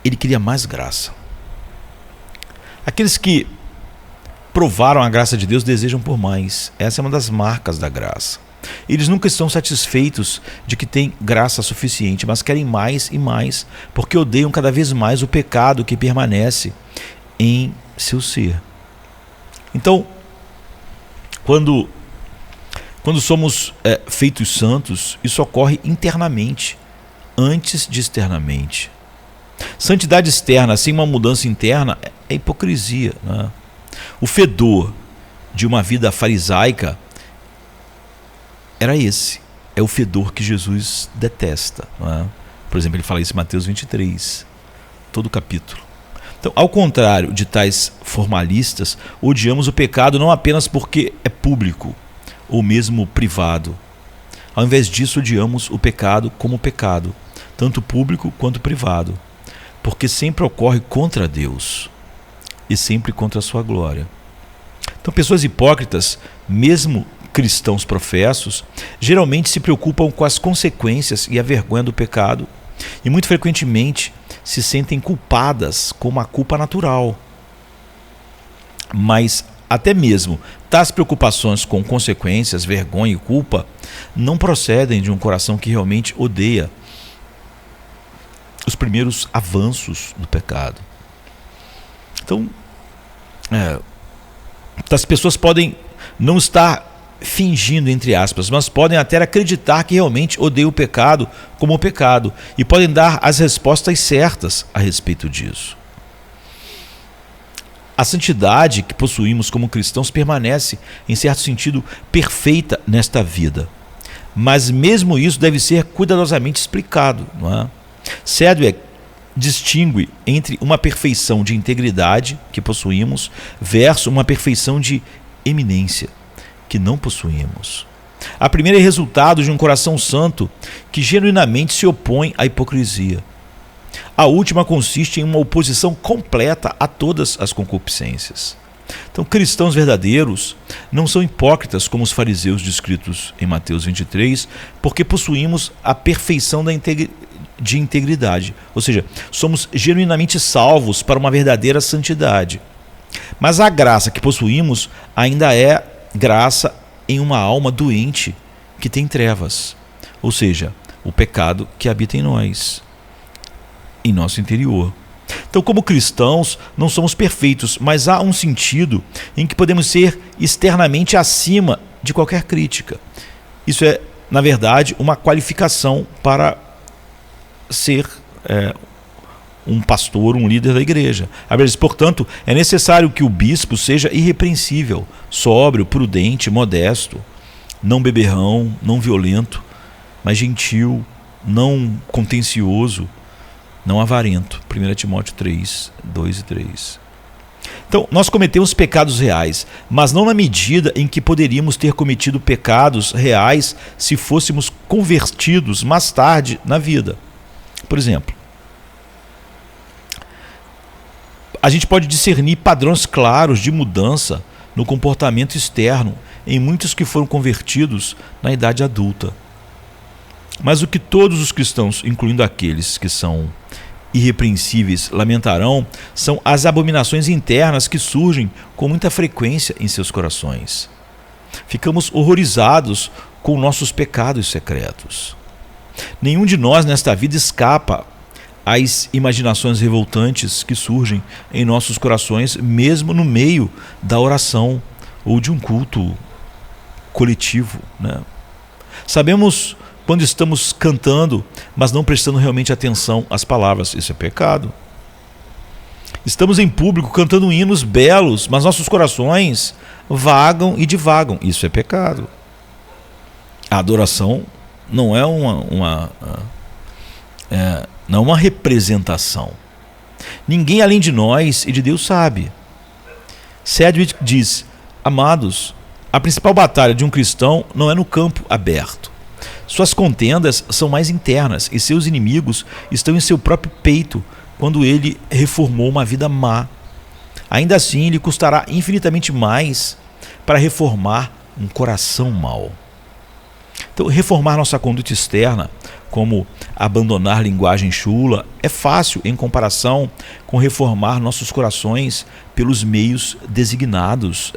ele queria mais graça. Aqueles que provaram a graça de Deus desejam por mais. Essa é uma das marcas da graça. Eles nunca estão satisfeitos de que têm graça suficiente, mas querem mais e mais, porque odeiam cada vez mais o pecado que permanece em seu ser. Então, quando somos feitos santos, isso ocorre internamente, antes de externamente. Santidade externa sem uma mudança interna é hipocrisia. O fedor de uma vida farisaica era esse. É o fedor que Jesus detesta. Por exemplo, ele fala isso em Mateus 23, todo o capítulo. Então, ao contrário de tais formalistas, odiamos o pecado não apenas porque é público ou mesmo privado. Ao invés disso, odiamos o pecado como pecado, tanto público quanto privado, porque sempre ocorre contra Deus e sempre contra a sua glória. Então, pessoas hipócritas, mesmo cristãos professos, geralmente se preocupam com as consequências e a vergonha do pecado e muito frequentemente se sentem culpadas com uma culpa natural. Mas até mesmo tais preocupações com consequências, vergonha e culpa não procedem de um coração que realmente odeia os primeiros avanços do pecado. Então, as pessoas podem não estar fingindo, entre aspas, mas podem até acreditar que realmente odeiam o pecado como o pecado e podem dar as respostas certas a respeito disso. A santidade que possuímos como cristãos permanece, em certo sentido, perfeita nesta vida. Mas mesmo isso deve ser cuidadosamente explicado, não é? Sedgwick distingue entre uma perfeição de integridade que possuímos versus uma perfeição de eminência que não possuímos. A primeira é resultado de um coração santo que genuinamente se opõe à hipocrisia. A última consiste em uma oposição completa a todas as concupiscências. Então, cristãos verdadeiros não são hipócritas como os fariseus descritos em Mateus 23, porque possuímos a perfeição de integridade, ou seja, somos genuinamente salvos para uma verdadeira santidade. Mas a graça que possuímos ainda é graça em uma alma doente que tem trevas, ou seja, o pecado que habita em nós, em nosso interior. Então, como cristãos, não somos perfeitos, mas há um sentido em que podemos ser externamente acima de qualquer crítica. Isso é, na verdade, uma qualificação para ser um pastor, um líder da igreja. Portanto, é necessário que o bispo seja irrepreensível, sóbrio, prudente, modesto, não beberrão, não violento, mas gentil, não contencioso, não avarento. 1 Timóteo 3, 2 e 3. Então, nós cometemos pecados reais, mas não na medida em que poderíamos ter cometido pecados reais se fôssemos convertidos mais tarde na vida. Por exemplo, a gente pode discernir padrões claros de mudança no comportamento externo em muitos que foram convertidos na idade adulta. Mas o que todos os cristãos, incluindo aqueles que são irrepreensíveis, lamentarão são as abominações internas que surgem com muita frequência em seus corações. Ficamos horrorizados com nossos pecados secretos. Nenhum de nós nesta vida escapa às imaginações revoltantes que surgem em nossos corações, mesmo no meio da oração ou de um culto coletivo, né? Sabemos quando estamos cantando, mas não prestando realmente atenção às palavras. Isso é pecado. Estamos em público cantando hinos belos, mas nossos corações vagam e divagam. Isso é pecado. A adoração não é uma representação. Ninguém além de nós e de Deus sabe. Sedgwick diz: amados, a principal batalha de um cristão não é no campo aberto. Suas contendas são mais internas e seus inimigos estão em seu próprio peito quando ele reformou uma vida má. Ainda assim, lhe custará infinitamente mais para reformar um coração mau. Então, reformar nossa conduta externa, como abandonar linguagem chula, é fácil em comparação com reformar nossos corações pelos meios designados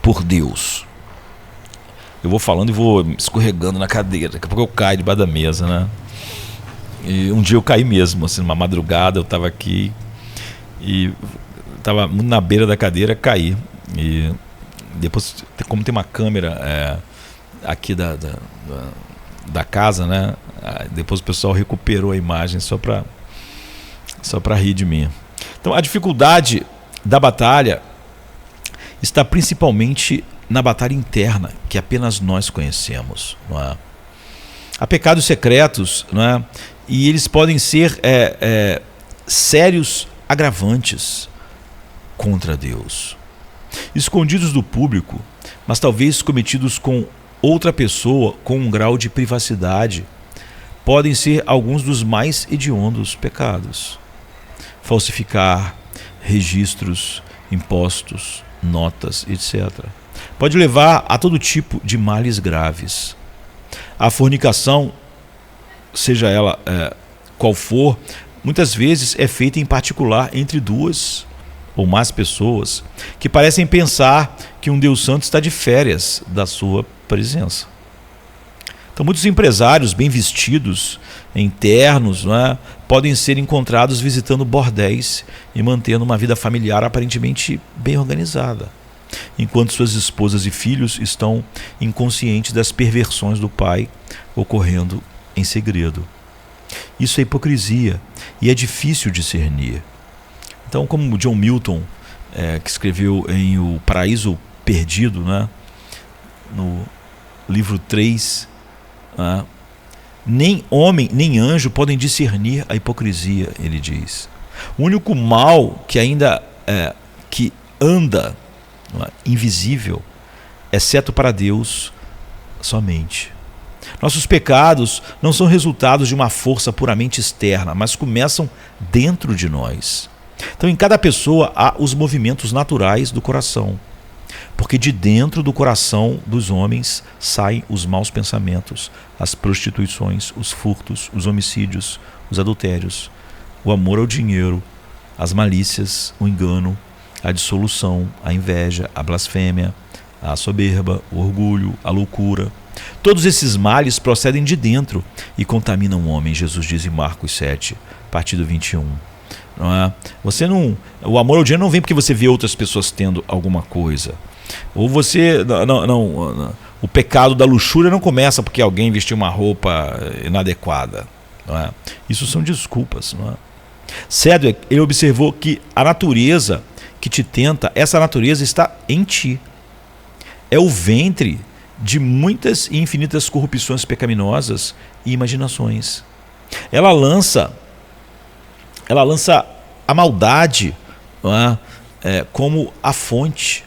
por Deus. Eu vou falando e vou escorregando na cadeira, daqui a pouco eu caio debaixo da mesa, né? E um dia eu caí mesmo, assim, numa madrugada eu estava aqui e estava na beira da cadeira, caí. E depois, como tem uma câmera aqui da casa, né? Depois o pessoal recuperou a imagem só para rir de mim. Então, a dificuldade da batalha está principalmente na batalha interna, que apenas nós conhecemos, não é? Há pecados secretos, não é? E eles podem ser sérios agravantes contra Deus. escondidos do público, mas talvez cometidos com outra pessoa com um grau de privacidade, podem ser alguns dos mais hediondos pecados. Falsificar registros, impostos, notas, etc. Pode levar a todo tipo de males graves. A fornicação, seja ela qual for, muitas vezes é feita em particular entre duas ou mais pessoas que parecem pensar que um Deus Santo está de férias da sua presença. Então, muitos empresários bem vestidos, em ternos, podem ser encontrados visitando bordéis e mantendo uma vida familiar aparentemente bem organizada, enquanto suas esposas e filhos estão inconscientes das perversões do pai ocorrendo em segredo. Isso é hipocrisia e é difícil discernir. Então, como John Milton, que escreveu em O Paraíso Perdido, no livro 3, nem homem nem anjo podem discernir a hipocrisia, ele diz. O único mal que ainda que anda invisível, exceto para Deus somente. Nossos pecados não são resultados de uma força puramente externa, mas começam dentro de nós. Então, em cada pessoa há os movimentos naturais do coração, porque de dentro do coração dos homens saem os maus pensamentos, as prostituições, os furtos, os homicídios, os adultérios, o amor ao dinheiro, as malícias, o engano, a dissolução, a inveja, a blasfêmia, a soberba, o orgulho, a loucura. Todos esses males procedem de dentro e contaminam o homem, Jesus diz em Marcos 7, a partir do 21. Não é? O amor ao dinheiro não vem porque você vê outras pessoas tendo alguma coisa. Ou você o pecado da luxúria não começa porque alguém vestiu uma roupa inadequada. Não é? Isso são desculpas. Não é? Sedgwick, ele observou que a natureza que te tenta, essa natureza está em ti. É o ventre de muitas e infinitas corrupções pecaminosas e imaginações. Ela lança a maldade, como a fonte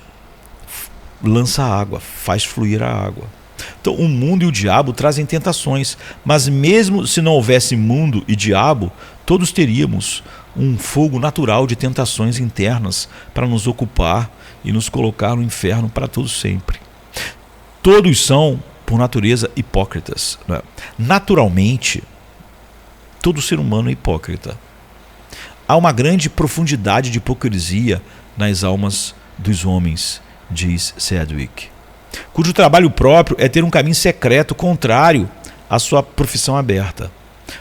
lança a água, faz fluir a água. Então, o mundo e o diabo trazem tentações, mas mesmo se não houvesse mundo e diabo, todos teríamos um fogo natural de tentações internas para nos ocupar e nos colocar no inferno para todo sempre. Todos são, por natureza, hipócritas. Naturalmente, todo ser humano é hipócrita. Há uma grande profundidade de hipocrisia nas almas dos homens, diz Sedgwick, cujo trabalho próprio é ter um caminho secreto contrário à sua profissão aberta.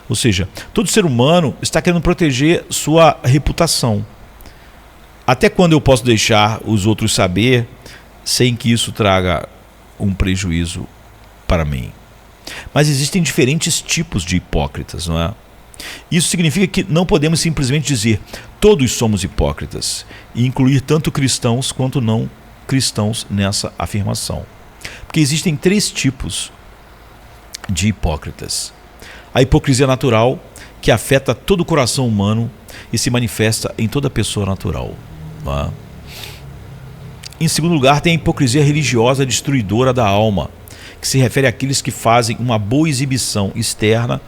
Ou seja, todo ser humano está querendo proteger sua reputação. Até quando eu posso deixar os outros saber sem que isso traga um prejuízo para mim? Mas existem diferentes tipos de hipócritas, não é? Isso significa que não podemos simplesmente dizer todos somos hipócritas e incluir tanto cristãos quanto não cristãos nessa afirmação. Porque existem 3 tipos de hipócritas. A hipocrisia natural, que afeta todo o coração humano e se manifesta em toda pessoa natural. Não é? Em segundo lugar, tem a hipocrisia religiosa destruidora da alma, que se refere àqueles que fazem uma boa exibição externa,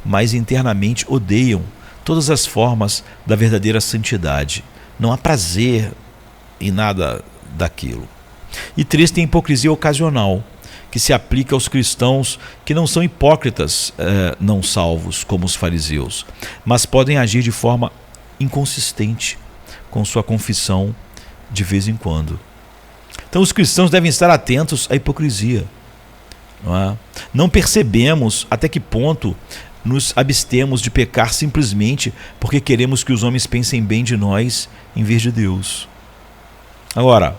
mas internamente odeiam todas as formas da verdadeira santidade. Não há prazer em nada daquilo. E 3, tem a hipocrisia ocasional, que se aplica aos cristãos que não são hipócritas não salvos, como os fariseus, mas podem agir de forma inconsistente com sua confissão de vez em quando. Então os cristãos devem estar atentos à hipocrisia. Não percebemos até que ponto nos abstemos de pecar simplesmente porque queremos que os homens pensem bem de nós em vez de Deus. Agora,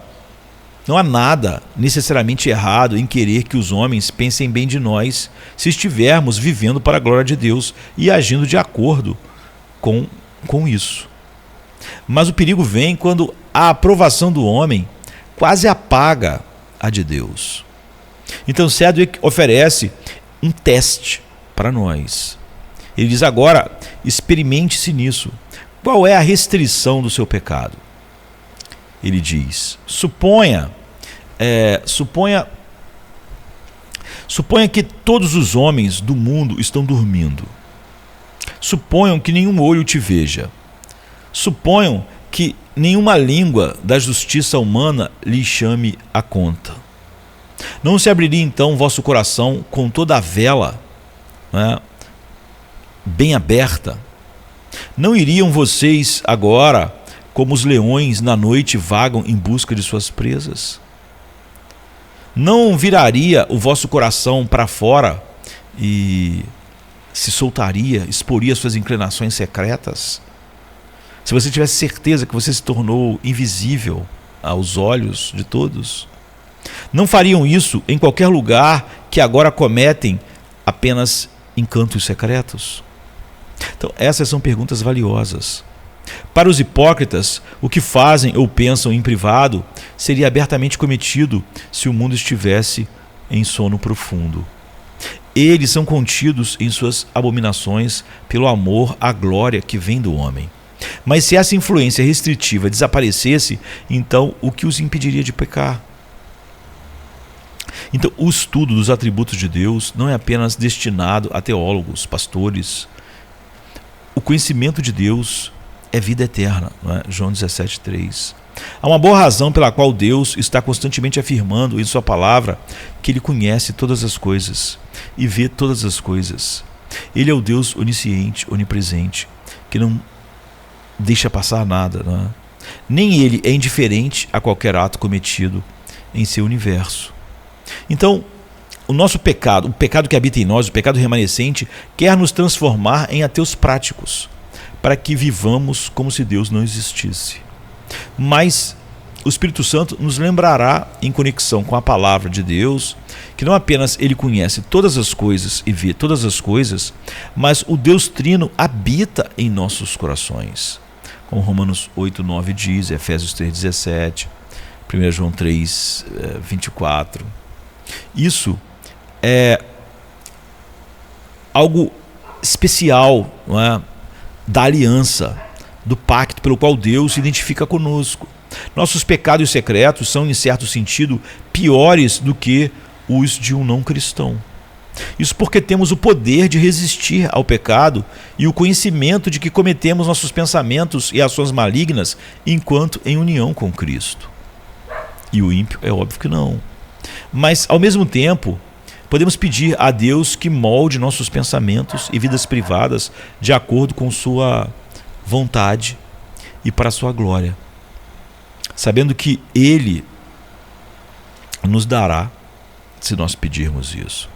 não há nada necessariamente errado em querer que os homens pensem bem de nós se estivermos vivendo para a glória de Deus e agindo de acordo com isso. Mas o perigo vem quando a aprovação do homem quase apaga a de Deus. Então Sedgwick oferece um teste para nós. Ele diz agora, experimente-se nisso. Qual é a restrição do seu pecado? ele diz: suponha que todos os homens do mundo estão dormindo. Suponham que nenhum olho te veja. Suponham que nenhuma língua da justiça humana lhe chame a conta. Não se abriria então vosso coração com toda a vela, né, bem aberta? Não iriam vocês agora, como os leões na noite vagam em busca de suas presas? Não viraria o vosso coração para fora e se soltaria, exporia suas inclinações secretas? Se você tivesse certeza que você se tornou invisível aos olhos de todos, não fariam isso em qualquer lugar que agora cometem apenas encantos secretos? Então, essas são perguntas valiosas. Para os hipócritas, o que fazem ou pensam em privado seria abertamente cometido se o mundo estivesse em sono profundo. Eles são contidos em suas abominações pelo amor à glória que vem do homem. Mas se essa influência restritiva desaparecesse, então o que os impediria de pecar? Então, o estudo dos atributos de Deus não é apenas destinado a teólogos, pastores. O conhecimento de Deus é vida eterna, não é? João 17,3. Há uma boa razão pela qual Deus está constantemente afirmando em sua palavra que Ele conhece todas as coisas e vê todas as coisas. Ele é o Deus onisciente, onipresente, que não deixa passar nada, não é? Nem Ele é indiferente a qualquer ato cometido em seu universo. Então, o nosso pecado, o pecado que habita em nós, o pecado remanescente, quer nos transformar em ateus práticos, para que vivamos como se Deus não existisse. Mas o Espírito Santo nos lembrará, em conexão com a palavra de Deus, que não apenas Ele conhece todas as coisas e vê todas as coisas, mas o Deus Trino habita em nossos corações. Como Romanos 8,9 diz, Efésios 3,17, 1 João 3,24. Isso é algo especial, não é? Da aliança, do pacto pelo qual Deus se identifica conosco. Nossos pecados secretos são, em certo sentido, piores do que os de um não cristão. Isso porque temos o poder de resistir ao pecado e o conhecimento de que cometemos nossos pensamentos e ações malignas enquanto em união com Cristo. E o ímpio é óbvio que não. Mas, ao mesmo tempo, podemos pedir a Deus que molde nossos pensamentos e vidas privadas de acordo com sua vontade e para a sua glória, sabendo que Ele nos dará se nós pedirmos isso.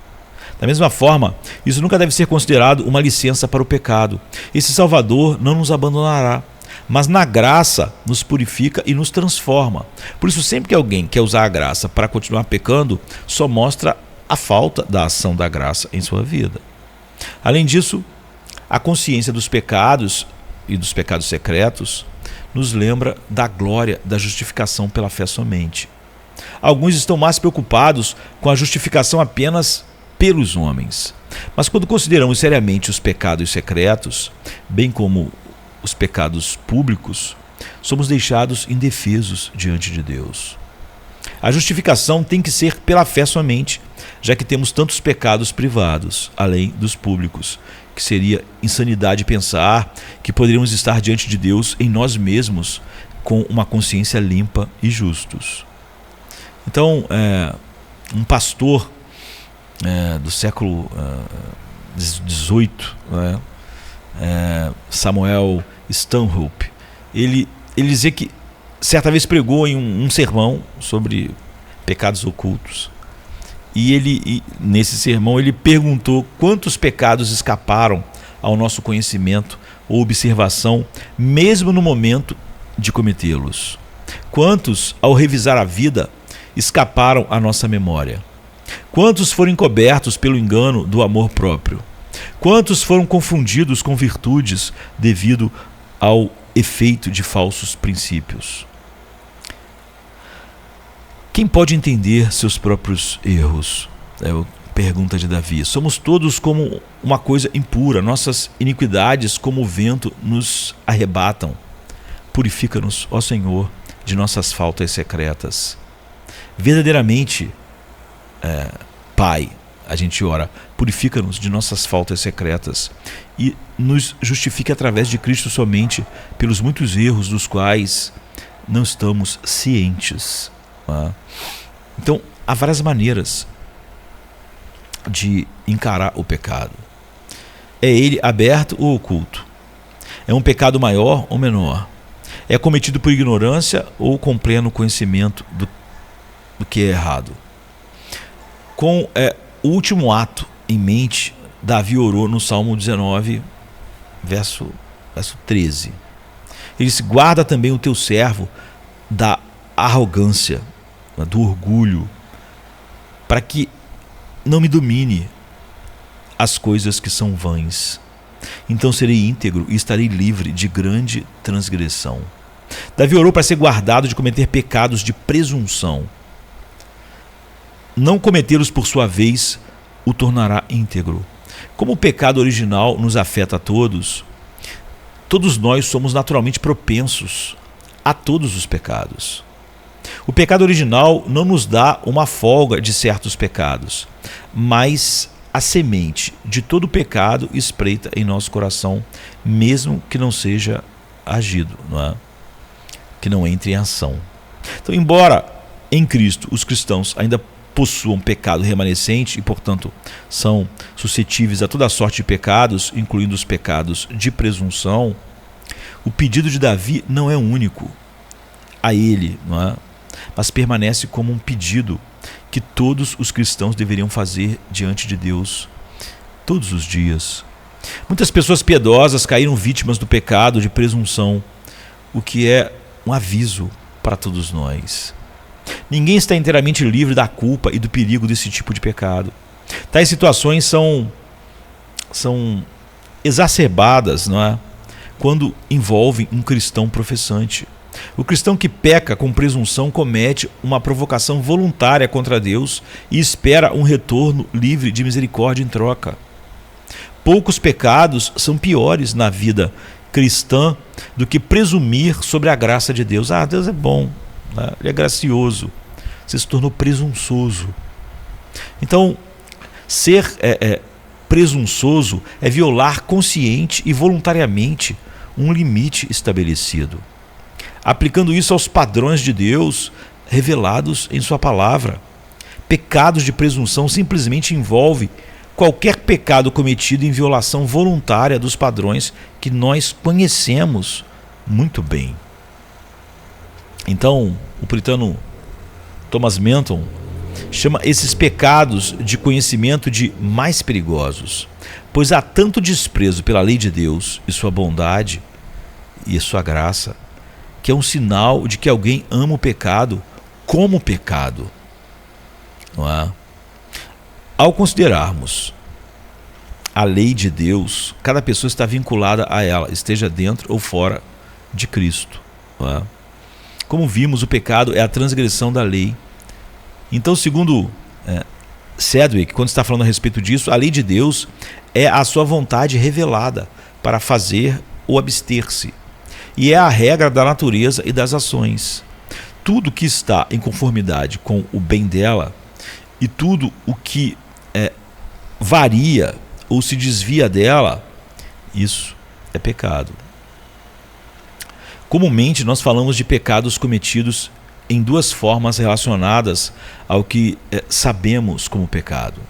Da mesma forma, isso nunca deve ser considerado uma licença para o pecado. Esse Salvador não nos abandonará, mas na graça nos purifica e nos transforma. Por isso, sempre que alguém quer usar a graça para continuar pecando, só mostra a falta da ação da graça em sua vida. Além disso, a consciência dos pecados e dos pecados secretos nos lembra da glória da justificação pela fé somente. Alguns estão mais preocupados com a justificação apenas pelos homens. Mas quando consideramos seriamente os pecados secretos, bem como os pecados públicos, somos deixados indefesos diante de Deus. A justificação tem que ser pela fé somente, já que temos tantos pecados privados, além dos públicos, que seria insanidade pensar que poderíamos estar diante de Deus em nós mesmos com uma consciência limpa e justos. Então, um pastor do século XVIII, Samuel Stanhope, ele dizia que certa vez pregou em um sermão sobre pecados ocultos. E nesse sermão ele perguntou quantos pecados escaparam ao nosso conhecimento ou observação, mesmo no momento de cometê-los. Quantos, ao revisar a vida, escaparam à nossa memória? Quantos foram encobertos pelo engano do amor próprio? Quantos foram confundidos com virtudes devido ao efeito de falsos princípios? Quem pode entender seus próprios erros? É a pergunta de Davi. Somos todos como uma coisa impura, nossas iniquidades como o vento nos arrebatam. Purifica-nos, ó Senhor, de nossas faltas secretas. Verdadeiramente, Pai, a gente ora, purifica-nos de nossas faltas secretas e nos justifique através de Cristo somente pelos muitos erros dos quais não estamos cientes. Então, há várias maneiras de encarar o pecado. É ele aberto ou oculto? É um pecado maior ou menor? É cometido por ignorância ou com pleno conhecimento do que é errado? Com o último ato em mente, Davi orou no Salmo 19, verso 13. Ele disse: guarda também o teu servo da arrogância, do orgulho, para que não me domine as coisas que são vãs. Então serei íntegro e estarei livre de grande transgressão. Davi orou para ser guardado de cometer pecados de presunção. Não cometê-los por sua vez o tornará íntegro. Como o pecado original nos afeta a todos nós somos naturalmente propensos a todos os pecados. O pecado original não nos dá uma folga de certos pecados, mas a semente de todo pecado espreita em nosso coração, mesmo que não seja agido, que não entre em ação. Então, embora em Cristo os cristãos ainda possuam pecado remanescente e, portanto, são suscetíveis a toda sorte de pecados, incluindo os pecados de presunção, o pedido de Davi não é único a ele, mas permanece como um pedido que todos os cristãos deveriam fazer diante de Deus todos os dias. Muitas pessoas piedosas caíram vítimas do pecado de presunção, o que é um aviso para todos nós. Ninguém está inteiramente livre da culpa e do perigo desse tipo de pecado. Tais situações são exacerbadas, quando envolvem um cristão professante. O cristão que peca com presunção comete uma provocação voluntária contra Deus e espera um retorno livre de misericórdia em troca. Poucos pecados são piores na vida cristã do que presumir sobre a graça de Deus. Deus é bom, Ele é gracioso. Você se tornou presunçoso. Então, ser presunçoso é violar consciente e voluntariamente um limite estabelecido, aplicando isso aos padrões de Deus revelados em sua palavra. Pecados de presunção simplesmente envolve qualquer pecado cometido em violação voluntária dos padrões que nós conhecemos muito bem. Então, o puritano Thomas Menton chama esses pecados de conhecimento de mais perigosos, pois há tanto desprezo pela lei de Deus e sua bondade e sua graça, que é um sinal de que alguém ama o pecado como pecado. Ao considerarmos a lei de Deus, cada pessoa está vinculada a ela, esteja dentro ou fora de Cristo. Como vimos, o pecado é a transgressão da lei. Então, segundo Sedgwick, quando está falando a respeito disso, a lei de Deus é a sua vontade revelada para fazer ou abster-se, e é a regra da natureza e das ações. Tudo que está em conformidade com o bem dela e tudo o que varia ou se desvia dela, isso é pecado. Comumente nós falamos de pecados cometidos em duas formas relacionadas ao que sabemos como pecado.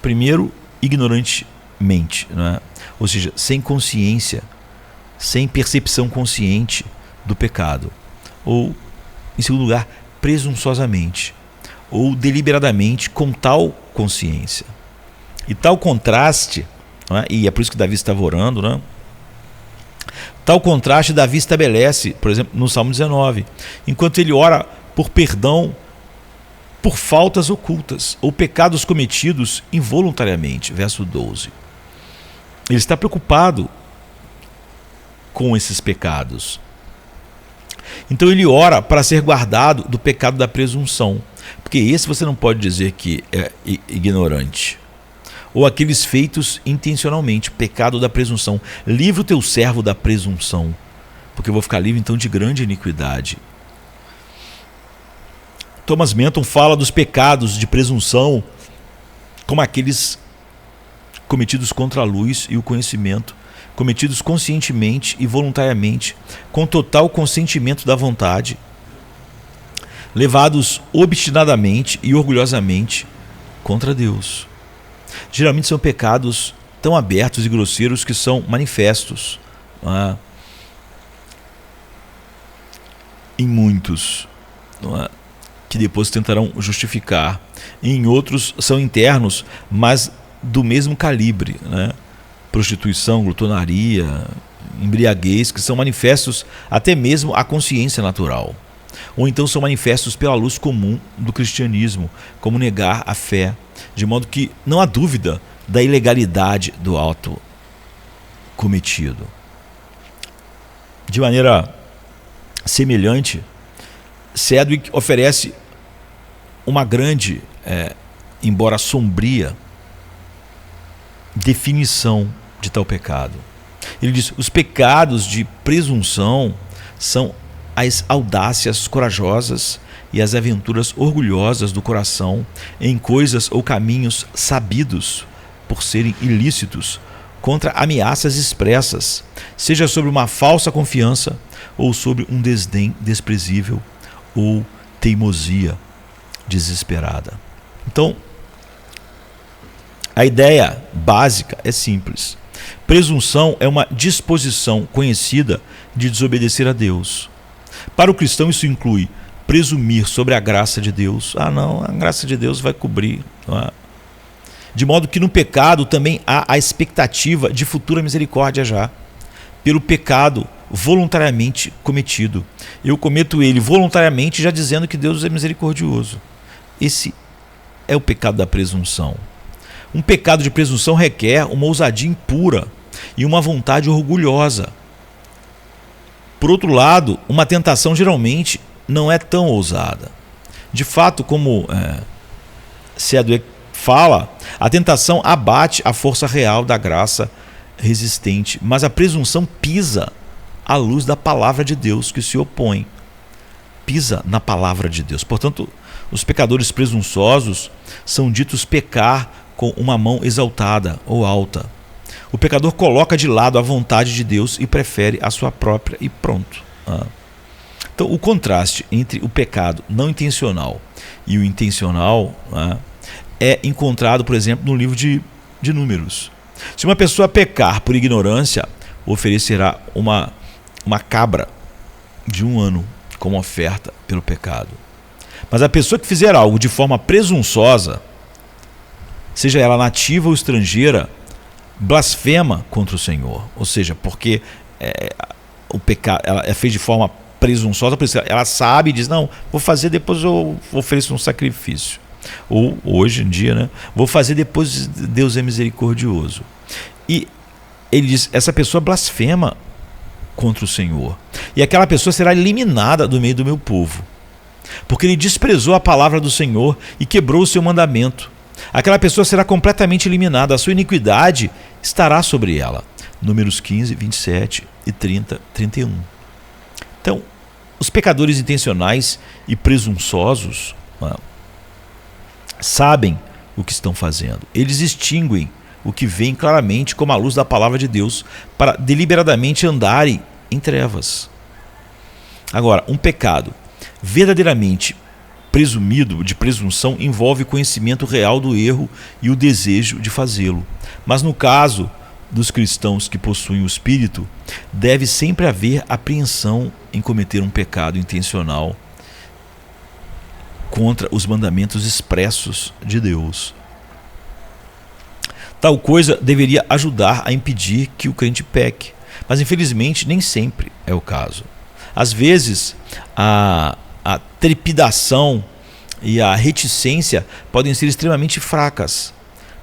Primeiro, ignorantemente, ou seja, sem consciência, sem percepção consciente do pecado. Ou, em segundo lugar, presunçosamente ou deliberadamente com tal consciência. E tal contraste, e é por isso que Davi estava orando, tal contraste Davi estabelece, por exemplo, no Salmo 19, enquanto ele ora por perdão por faltas ocultas ou pecados cometidos involuntariamente, verso 12. Ele está preocupado com esses pecados. Então ele ora para ser guardado do pecado da presunção, porque esse você não pode dizer que é ignorante. Ou aqueles feitos intencionalmente, pecado da presunção. Livra o teu servo da presunção, porque eu vou ficar livre então de grande iniquidade. Thomas Menton fala dos pecados de presunção como aqueles cometidos contra a luz e o conhecimento, cometidos conscientemente e voluntariamente, com total consentimento da vontade, levados obstinadamente e orgulhosamente contra Deus. Geralmente são pecados tão abertos e grosseiros que são manifestos, em muitos, que depois tentarão justificar. Em outros são internos, mas do mesmo calibre, prostituição, glutonaria, embriaguez, que são manifestos até mesmo à consciência natural. Ou então são manifestos pela luz comum do cristianismo, como negar a fé, de modo que não há dúvida da ilegalidade do ato cometido. De maneira semelhante, Sedgwick oferece uma grande, embora sombria, definição de tal pecado. Ele diz: os pecados de presunção são as audácias corajosas e as aventuras orgulhosas do coração em coisas ou caminhos sabidos por serem ilícitos, contra ameaças expressas, seja sobre uma falsa confiança ou sobre um desdém desprezível ou teimosia desesperada. Então, a ideia básica é simples. Presunção é uma disposição conhecida de desobedecer a Deus. Para o cristão, isso inclui presumir sobre a graça de Deus. Não, a graça de Deus vai cobrir. De modo que no pecado também há a expectativa de futura misericórdia já, pelo pecado voluntariamente cometido. Eu cometo ele voluntariamente, já dizendo que Deus é misericordioso. Esse é o pecado da presunção. Um pecado de presunção requer uma ousadia impura e uma vontade orgulhosa. Por outro lado, uma tentação geralmente não é tão ousada. De fato, como Sedgwick fala, a tentação abate a força real da graça resistente, mas a presunção pisa à luz da palavra de Deus que se opõe. Pisa na palavra de Deus. Portanto, os pecadores presunçosos são ditos pecar com uma mão exaltada ou alta. O pecador coloca de lado a vontade de Deus e prefere a sua própria e pronto. Então, o contraste entre o pecado não intencional e o intencional é encontrado, por exemplo, no livro de Números. Se uma pessoa pecar por ignorância, oferecerá uma cabra de 1 ano como oferta pelo pecado. Mas a pessoa que fizer algo de forma presunçosa, seja ela nativa ou estrangeira, blasfema contra o Senhor. Ou seja, porque o pecado ela fez de forma presunçosa, por isso ela sabe e diz: não, vou fazer, depois eu ofereço um sacrifício. Ou hoje em dia, vou fazer, depois Deus é misericordioso. E ele diz: essa pessoa blasfema contra o Senhor, e aquela pessoa será eliminada do meio do meu povo, porque ele desprezou a palavra do Senhor e quebrou o seu mandamento. Aquela pessoa será completamente eliminada, a sua iniquidade estará sobre ela. Números 15, 27 e 30, 31. Então, os pecadores intencionais e presunçosos sabem o que estão fazendo. Eles extinguem o que veem claramente como a luz da palavra de Deus para deliberadamente andarem em trevas. Agora, um pecado verdadeiramente presumido de presunção envolve conhecimento real do erro e o desejo de fazê-lo. Mas no caso dos cristãos que possuem o Espírito, deve sempre haver apreensão em cometer um pecado intencional contra os mandamentos expressos de Deus. Tal coisa deveria ajudar a impedir que o crente peque, mas infelizmente nem sempre é o caso. Às vezes, a trepidação e a reticência podem ser extremamente fracas,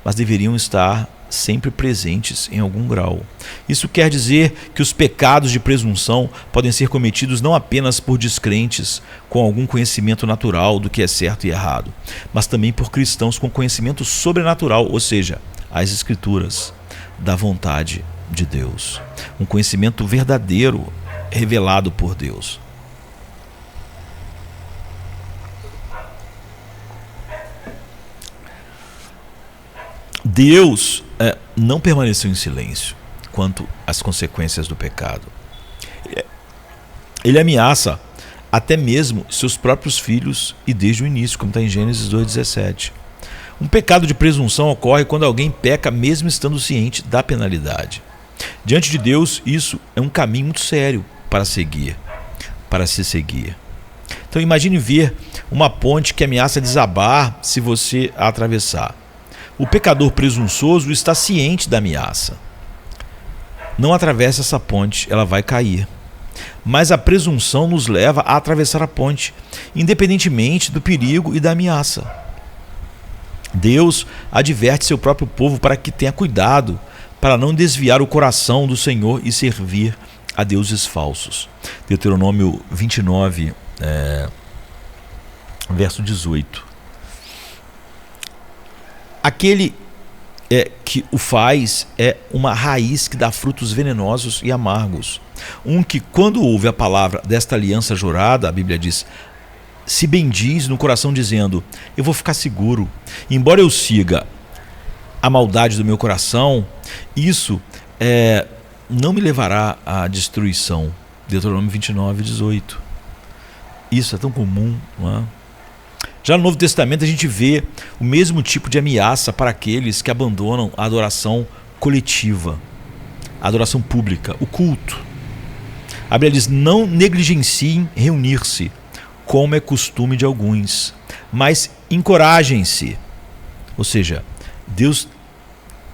mas deveriam estar sempre presentes em algum grau. Isso quer dizer que os pecados de presunção podem ser cometidos não apenas por descrentes com algum conhecimento natural do que é certo e errado, mas também por cristãos com conhecimento sobrenatural, ou seja, as Escrituras, da vontade de Deus. Um conhecimento verdadeiro revelado por Deus. Deus não permaneceu em silêncio quanto às consequências do pecado. Ele ameaça até mesmo seus próprios filhos e desde o início, como está em Gênesis 2,17. Um pecado de presunção ocorre quando alguém peca mesmo estando ciente da penalidade. Diante de Deus, isso é um caminho muito sério para se seguir. Então imagine ver uma ponte que ameaça desabar se você a atravessar. O pecador presunçoso está ciente da ameaça. Não atravessa essa ponte, ela vai cair. Mas a presunção nos leva a atravessar a ponte, independentemente do perigo e da ameaça. Deus adverte seu próprio povo para que tenha cuidado, para não desviar o coração do Senhor e servir a deuses falsos. Deuteronômio 29, verso 18. Aquele que o faz é uma raiz que dá frutos venenosos e amargos. Um que, quando ouve a palavra desta aliança jurada, a Bíblia diz, se bendiz no coração dizendo, eu vou ficar seguro. Embora eu siga a maldade do meu coração, isso não me levará à destruição. Deuteronômio 29, 18. Isso é tão comum, não é? Já no Novo Testamento a gente vê o mesmo tipo de ameaça para aqueles que abandonam a adoração coletiva, a adoração pública, o culto. A Bíblia diz, não negligenciem reunir-se, como é costume de alguns, mas encorajem-se. Ou seja, Deus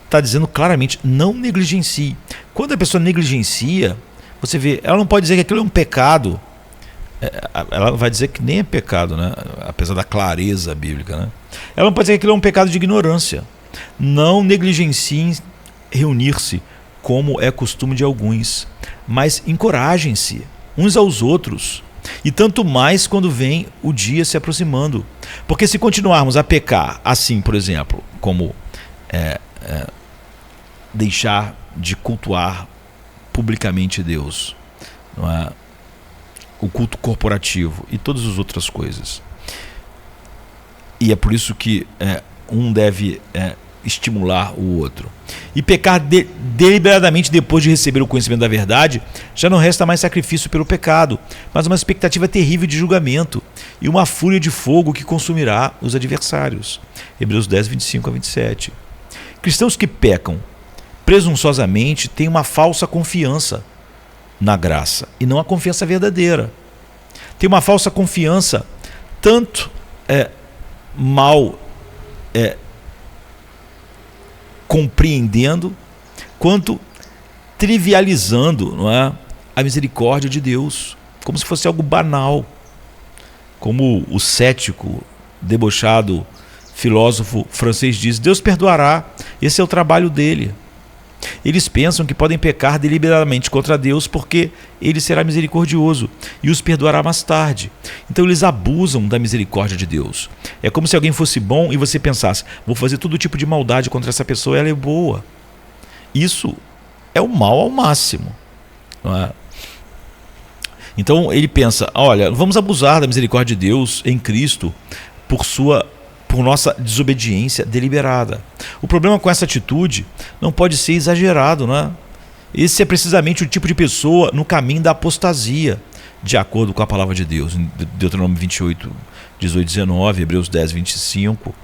está dizendo claramente, não negligencie. Quando a pessoa negligencia, você vê, ela não pode dizer que aquilo é um pecado. Ela vai dizer que nem é pecado, né? Apesar da clareza bíblica, né? Ela não pode dizer que aquilo é um pecado de ignorância. Não negligenciem reunir-se, como é costume de alguns, mas encorajem-se uns aos outros, e tanto mais quando vem o dia se aproximando. Porque se continuarmos a pecar assim, por exemplo, como deixar de cultuar publicamente Deus, não é? O culto corporativo e todas as outras coisas. E é por isso que um deve estimular o outro. E pecar deliberadamente depois de receber o conhecimento da verdade, já não resta mais sacrifício pelo pecado, mas uma expectativa terrível de julgamento e uma fúria de fogo que consumirá os adversários. Hebreus 10, 25 a 27. Cristãos que pecam presunçosamente têm uma falsa confiança na graça e não a confiança verdadeira. Tem uma falsa confiança, tanto mal compreendendo quanto trivializando, não é, a misericórdia de Deus, como se fosse algo banal, como o cético, debochado filósofo francês diz, Deus perdoará, esse é o trabalho dele. Eles pensam que podem pecar deliberadamente contra Deus porque ele será misericordioso e os perdoará mais tarde. Então eles abusam da misericórdia de Deus. É como se alguém fosse bom e você pensasse, vou fazer todo tipo de maldade contra essa pessoa e ela é boa. Isso é o mal ao máximo, não é? Então ele pensa, olha, vamos abusar da misericórdia de Deus em Cristo por nossa desobediência deliberada. O problema com essa atitude não pode ser exagerado, né? Esse é precisamente o tipo de pessoa no caminho da apostasia, de acordo com a palavra de Deus, em Deuteronômio 28, 18, 19, Hebreus 10, 25.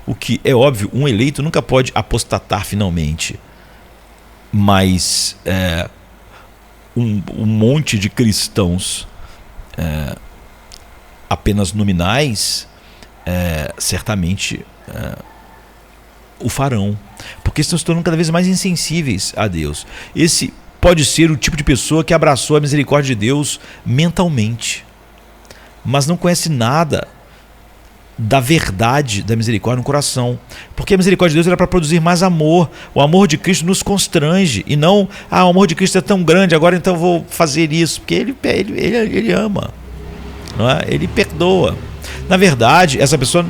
O que é óbvio, um eleito nunca pode apostatar finalmente, mas um monte de cristãos apenas nominais certamente o farão, porque estão se tornando cada vez mais insensíveis a Deus. Esse pode ser o tipo de pessoa que abraçou a misericórdia de Deus mentalmente, mas não conhece nada da verdade da misericórdia no coração, porque a misericórdia de Deus era para produzir mais amor. O amor de Cristo nos constrange, e não, o amor de Cristo é tão grande, agora então eu vou fazer isso, porque ele ama, não é? Ele perdoa. Na verdade, essa pessoa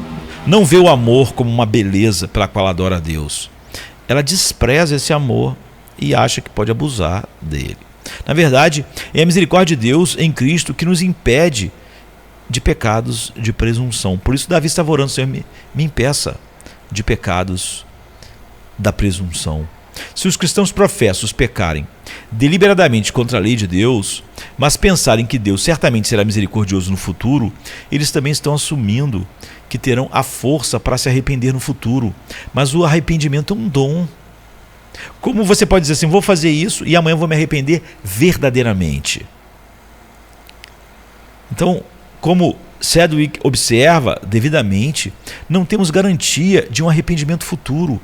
não vê o amor como uma beleza pela qual adora a Deus. Ela despreza esse amor e acha que pode abusar dele. Na verdade, é a misericórdia de Deus em Cristo que nos impede de pecados de presunção. Por isso Davi estava orando, Senhor, me impeça de pecados da presunção. Se os cristãos professos pecarem deliberadamente contra a lei de Deus, mas pensarem que Deus certamente será misericordioso no futuro, eles também estão assumindo que terão a força para se arrepender no futuro. Mas o arrependimento é um dom. Como você pode dizer assim, vou fazer isso e amanhã vou me arrepender verdadeiramente? Então, como Sedgwick observa devidamente, não temos garantia de um arrependimento futuro.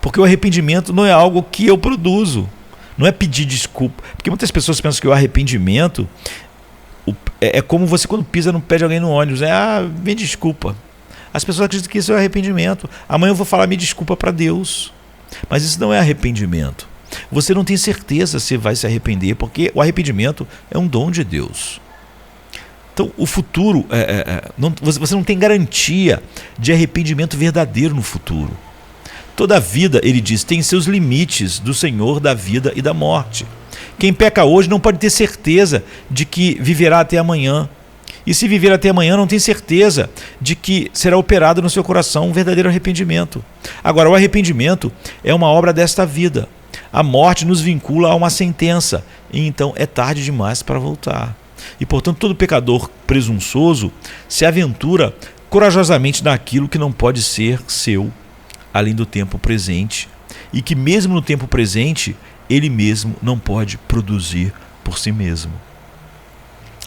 Porque o arrependimento não é algo que eu produzo. Não é pedir desculpa. Porque muitas pessoas pensam que o arrependimento é como você quando pisa no pé de alguém no ônibus. Me desculpa. As pessoas acreditam que isso é arrependimento. Amanhã eu vou falar me desculpa para Deus. Mas isso não é arrependimento. Você não tem certeza se vai se arrepender, porque o arrependimento é um dom de Deus. Então o futuro, você não tem garantia de arrependimento verdadeiro no futuro. Toda vida, ele diz, tem seus limites do Senhor da vida e da morte. Quem peca hoje não pode ter certeza de que viverá até amanhã. E se viver até amanhã, não tem certeza de que será operado no seu coração um verdadeiro arrependimento. Agora, o arrependimento é uma obra desta vida. A morte nos vincula a uma sentença, e então é tarde demais para voltar. E, portanto, todo pecador presunçoso se aventura corajosamente naquilo que não pode ser seu, além do tempo presente, e que mesmo no tempo presente, ele mesmo não pode produzir por si mesmo.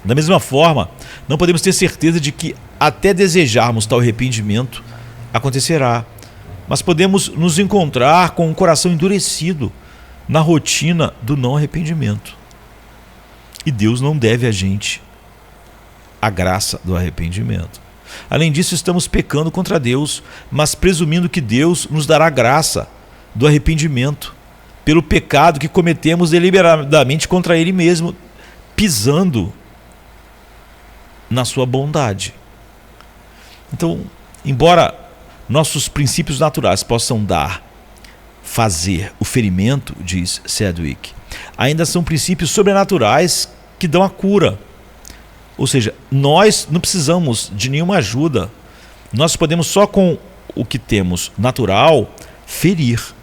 Da mesma forma, não podemos ter certeza de que até desejarmos tal arrependimento acontecerá, mas podemos nos encontrar com o coração endurecido na rotina do não arrependimento. E Deus não deve a gente a graça do arrependimento. Além disso, estamos pecando contra Deus, mas presumindo que Deus nos dará graça do arrependimento pelo pecado que cometemos deliberadamente contra Ele mesmo, pisando na sua bondade. Então, embora nossos princípios naturais possam fazer o ferimento, diz Sedgwick, ainda são princípios sobrenaturais que dão a cura. Ou seja, nós não precisamos de nenhuma ajuda. Nós podemos só com o que temos natural ferir.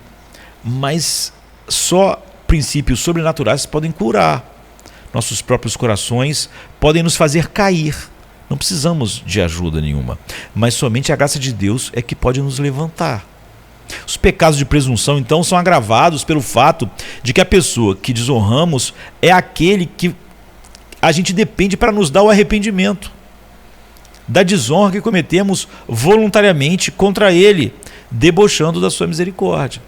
Mas só princípios sobrenaturais podem curar. Nossos próprios corações podem nos fazer cair. Não precisamos de ajuda nenhuma. Mas somente a graça de Deus é que pode nos levantar. Os pecados de presunção, então, são agravados pelo fato de que a pessoa que desonramos é aquele que a gente depende para nos dar o arrependimento da desonra que cometemos voluntariamente contra ele, debochando da sua misericórdia.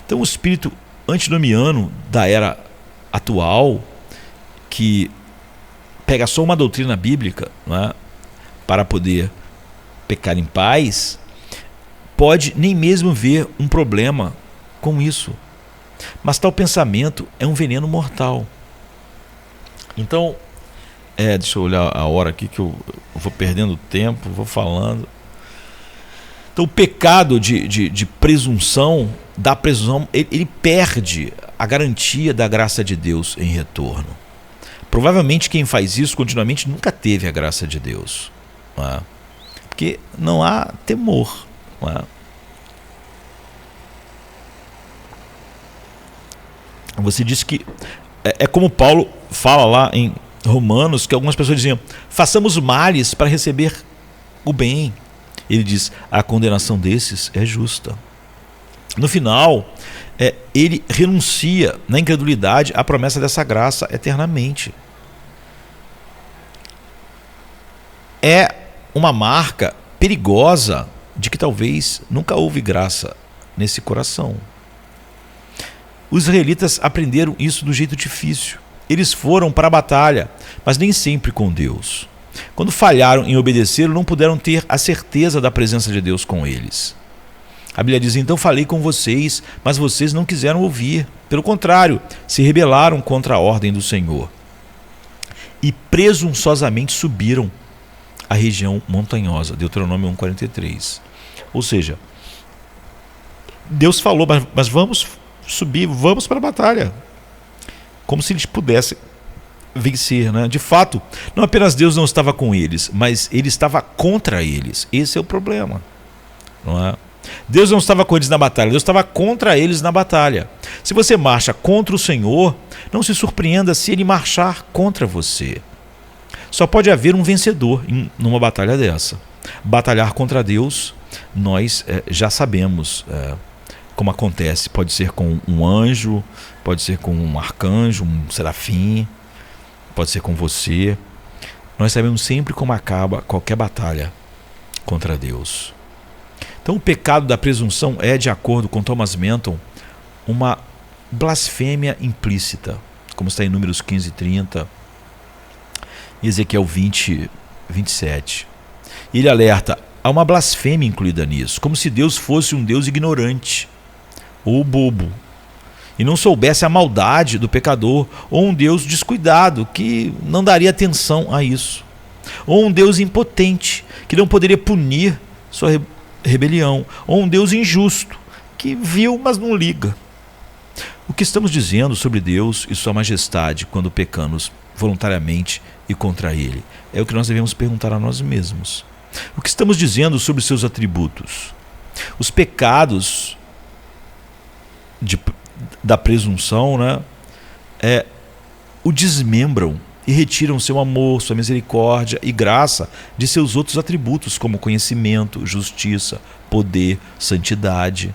Então o espírito antinomiano da era atual, que pega só uma doutrina bíblica, não é, para poder pecar em paz, pode nem mesmo ver um problema com isso. Mas tal pensamento é um veneno mortal. Então, deixa eu olhar a hora aqui que eu vou perdendo tempo, vou falando. Então o pecado de presunção, da presunção, ele perde a garantia da graça de Deus em retorno. Provavelmente quem faz isso continuamente nunca teve a graça de Deus, não é? Porque não há temor, não é? Você disse que é como Paulo fala lá em Romanos, que algumas pessoas diziam, façamos males para receber o bem. Ele diz, a condenação desses é justa. No final, ele renuncia na incredulidade à promessa dessa graça eternamente. É uma marca perigosa de que talvez nunca houve graça nesse coração. Os israelitas aprenderam isso do jeito difícil. Eles foram para a batalha, mas nem sempre com Deus. Quando falharam em obedecer, não puderam ter a certeza da presença de Deus com eles. A Bíblia diz, então falei com vocês, mas vocês não quiseram ouvir. Pelo contrário, se rebelaram contra a ordem do Senhor. E presunçosamente subiram a região montanhosa. Deuteronômio 1,43. Ou seja, Deus falou, mas vamos subir, vamos para a batalha. Como se eles pudessem vencer, né? De fato, não apenas Deus não estava com eles, mas ele estava contra eles. Esse é o problema, não é? Deus não estava com eles na batalha, Deus estava contra eles na batalha. Se você marcha contra o Senhor, não se surpreenda se ele marchar contra você. Só pode haver um vencedor numa batalha dessa. Batalhar contra Deus, nós já sabemos como acontece. Pode ser com um anjo, pode ser com um arcanjo, um serafim, pode ser com você. Nós sabemos sempre como acaba qualquer batalha contra Deus. Então o pecado da presunção é, de acordo com Thomas Manton, uma blasfêmia implícita, como está em Números 15:30 e Ezequiel 20:27. Ele alerta, há uma blasfêmia incluída nisso, como se Deus fosse um Deus ignorante ou bobo e não soubesse a maldade do pecador, ou um Deus descuidado que não daria atenção a isso, ou um Deus impotente que não poderia punir sua rebelião, ou um Deus injusto que viu, mas não liga. O que estamos dizendo sobre Deus e sua majestade quando pecamos voluntariamente e contra Ele é o que nós devemos perguntar a nós mesmos. O que estamos dizendo sobre seus atributos? Os pecados da presunção, o desmembram e retiram seu amor, sua misericórdia e graça de seus outros atributos, como conhecimento, justiça, poder, santidade.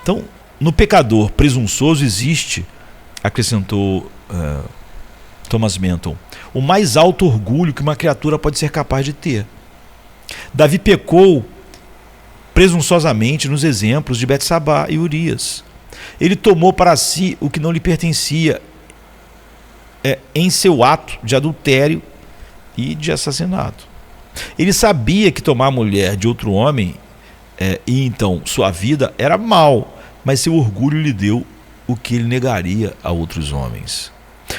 Então, no pecador presunçoso existe, acrescentou Thomas Manton, o mais alto orgulho que uma criatura pode ser capaz de ter. Davi pecou presunçosamente nos exemplos de Betsabá e Urias. Ele tomou para si o que não lhe pertencia em seu ato de adultério e de assassinato. Ele sabia que tomar a mulher de outro homem e então sua vida era mal, mas seu orgulho lhe deu o que ele negaria a outros homens.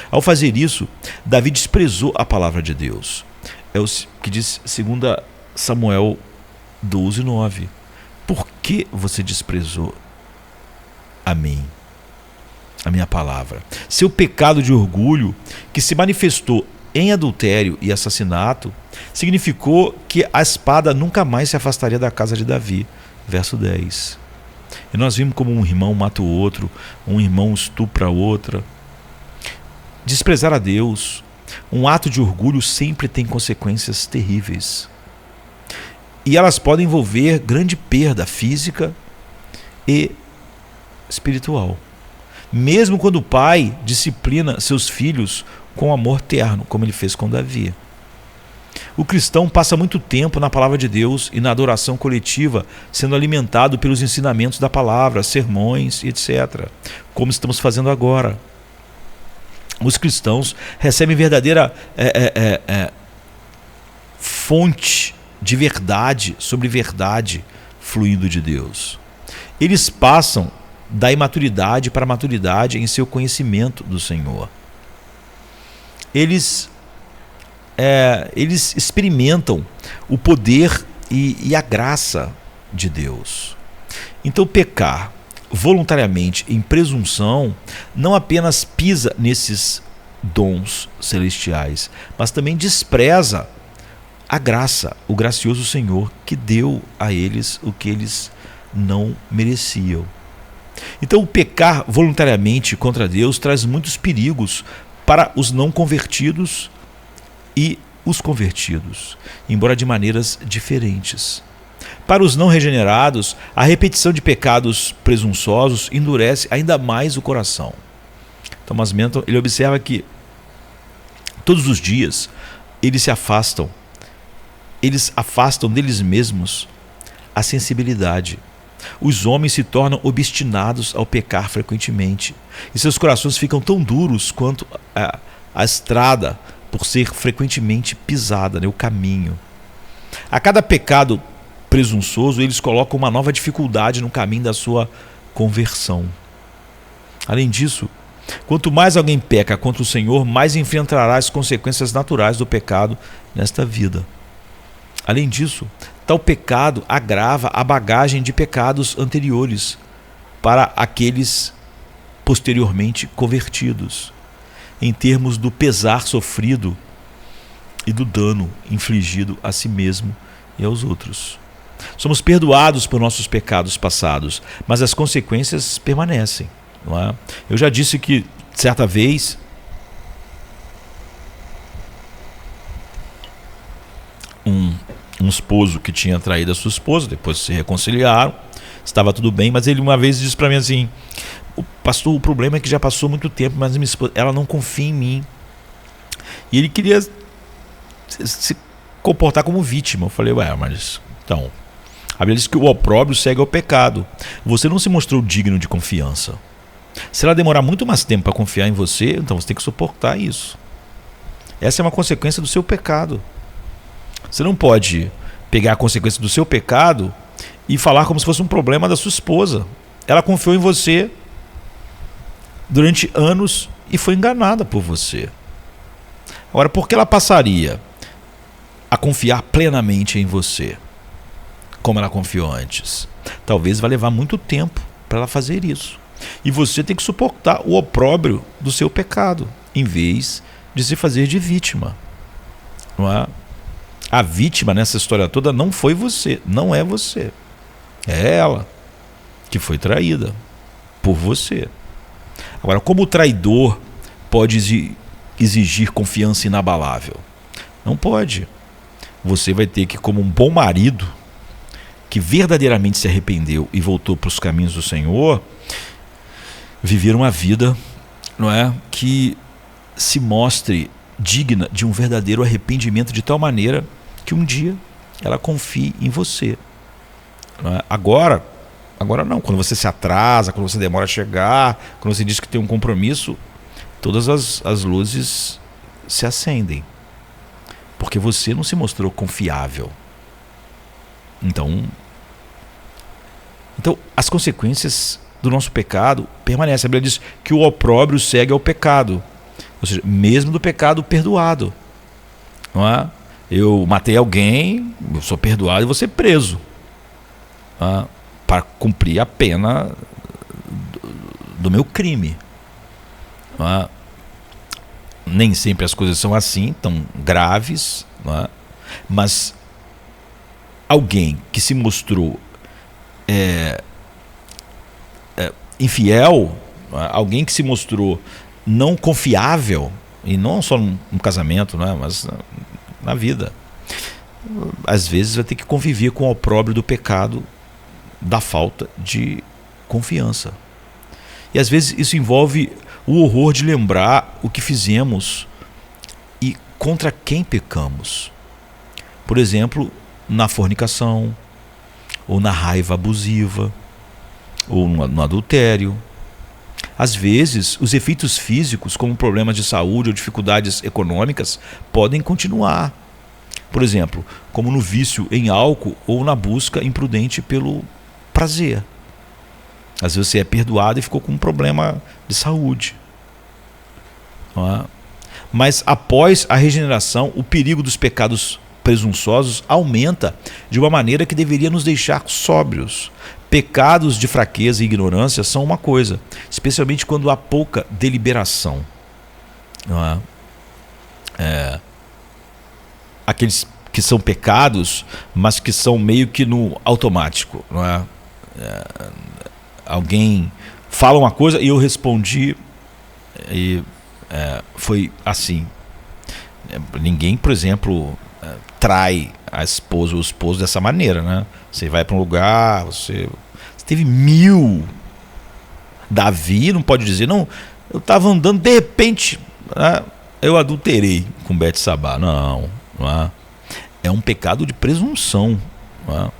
Ao fazer isso, Davi desprezou a palavra de Deus. É o que diz 2 Samuel 12:9. Por que você desprezou a mim, a minha palavra? Seu pecado de orgulho, que se manifestou em adultério e assassinato, significou que a espada nunca mais se afastaria da casa de Davi. Verso 10. E nós vimos como um irmão mata o outro, um irmão estupra a outra. Desprezar a Deus, um ato de orgulho sempre tem consequências terríveis. E elas podem envolver grande perda física e espiritual. Mesmo quando o pai disciplina seus filhos com amor terno, como ele fez com Davi. O cristão passa muito tempo na palavra de Deus e na adoração coletiva, sendo alimentado pelos ensinamentos da palavra, sermões, etc., como estamos fazendo agora. Os cristãos recebem verdadeira fonte de verdade sobre verdade fluindo de Deus. Eles passam da imaturidade para a maturidade em seu conhecimento do Senhor. Eles experimentam o poder e a graça de Deus. Então, pecar voluntariamente em presunção não apenas pisa nesses dons celestiais, mas também despreza a graça, o gracioso Senhor que deu a eles o que eles não mereciam. Então, o pecar voluntariamente contra Deus traz muitos perigos para os não convertidos e os convertidos, embora de maneiras diferentes. Para os não regenerados, a repetição de pecados presunçosos endurece ainda mais o coração. Thomas Manton, ele observa que todos os dias eles afastam deles mesmos a sensibilidade. Os homens se tornam obstinados ao pecar frequentemente, e seus corações ficam tão duros quanto a estrada, por ser frequentemente pisada, o caminho. A cada pecado presunçoso, eles colocam uma nova dificuldade no caminho da sua conversão. Além disso, quanto mais alguém peca contra o Senhor, mais enfrentará as consequências naturais do pecado nesta vida. Além disso, tal pecado agrava a bagagem de pecados anteriores para aqueles posteriormente convertidos, em termos do pesar sofrido e do dano infligido a si mesmo e aos outros. Somos perdoados por nossos pecados passados, mas as consequências permanecem, não é? Eu já disse que, certa vez, um esposo que tinha traído a sua esposa, depois se reconciliaram, estava tudo bem, mas ele uma vez disse para mim assim: pastor, o problema é que já passou muito tempo, mas minha esposa, ela não confia em mim. E ele queria se comportar como vítima. Eu falei: ué, mas então, a Bíblia diz que o opróbrio segue ao pecado. Você não se mostrou digno de confiança. Se ela demorar muito mais tempo para confiar em você, então você tem que suportar isso. Essa é uma consequência do seu pecado. Você não pode pegar a consequência do seu pecado e falar como se fosse um problema da sua esposa. Ela confiou em você durante anos e foi enganada por você. Agora, por que ela passaria a confiar plenamente em você, como ela confiou antes? Talvez vá levar muito tempo para ela fazer isso. E você tem que suportar o opróbrio do seu pecado, em vez de se fazer de vítima. Não é? A vítima nessa história toda não foi você, não é você. É ela que foi traída por você. Agora, como o traidor pode exigir confiança inabalável? Não pode. Você vai ter que, como um bom marido que verdadeiramente se arrependeu e voltou para os caminhos do Senhor, viver uma vida, não é, que se mostre digna de um verdadeiro arrependimento, de tal maneira que um dia ela confie em você. Não é? Agora não, quando você se atrasa, quando você demora a chegar, quando você diz que tem um compromisso, todas as luzes se acendem, porque você não se mostrou confiável. Então as consequências do nosso pecado permanecem. A Bíblia diz que o opróbrio segue ao pecado, ou seja, mesmo do pecado perdoado, não é? Eu matei alguém, eu sou perdoado e vou ser preso, não é? Para cumprir a pena do meu crime, não é? Nem sempre as coisas são assim, tão graves, não é? Mas alguém que se mostrou infiel, alguém que se mostrou não confiável, e não só num casamento, não é? Mas na vida, às vezes vai ter que conviver com o opróbrio do pecado, da falta de confiança. E às vezes isso envolve o horror de lembrar o que fizemos e contra quem pecamos. Por exemplo, na fornicação, ou na raiva abusiva, ou no adultério. Às vezes, os efeitos físicos, como problemas de saúde ou dificuldades econômicas, podem continuar. Por exemplo, como no vício em álcool ou na busca imprudente pelo prazer. Às vezes você é perdoado e ficou com um problema de saúde. Não é? Mas após a regeneração, o perigo dos pecados presunçosos aumenta de uma maneira que deveria nos deixar sóbrios. Pecados de fraqueza e ignorância são uma coisa, especialmente quando há pouca deliberação. Não é? Aqueles que são pecados, mas que são meio que no automático. Não é? Alguém fala uma coisa e eu respondi e foi assim. Ninguém, por exemplo, trai a esposa ou o esposo dessa maneira, né? Você vai para um lugar, você teve 1000. Davi não pode dizer, não, eu estava andando, de repente, né, eu adulterei com Betsabá. Não é? É um pecado de presunção. Não é?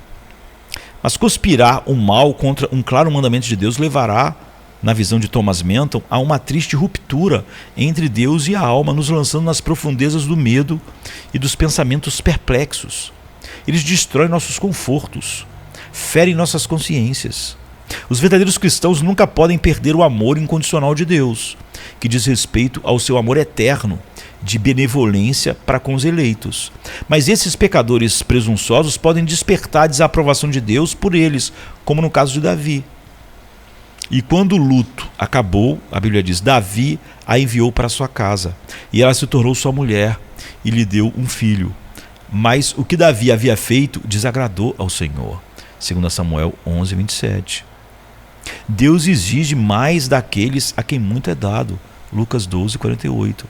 Mas conspirar o mal contra um claro mandamento de Deus levará, na visão de Thomas Menton, a uma triste ruptura entre Deus e a alma, nos lançando nas profundezas do medo e dos pensamentos perplexos. Eles destroem nossos confortos, ferem nossas consciências. Os verdadeiros cristãos nunca podem perder o amor incondicional de Deus, que diz respeito ao seu amor eterno, de benevolência para com os eleitos. Mas esses pecadores presunçosos podem despertar a desaprovação de Deus por eles, como no caso de Davi. E quando o luto acabou, a Bíblia diz, Davi a enviou para sua casa, e ela se tornou sua mulher e lhe deu um filho. Mas o que Davi havia feito desagradou ao Senhor. 2 Samuel 11, 27. Deus exige mais daqueles a quem muito é dado. Lucas 12, 48.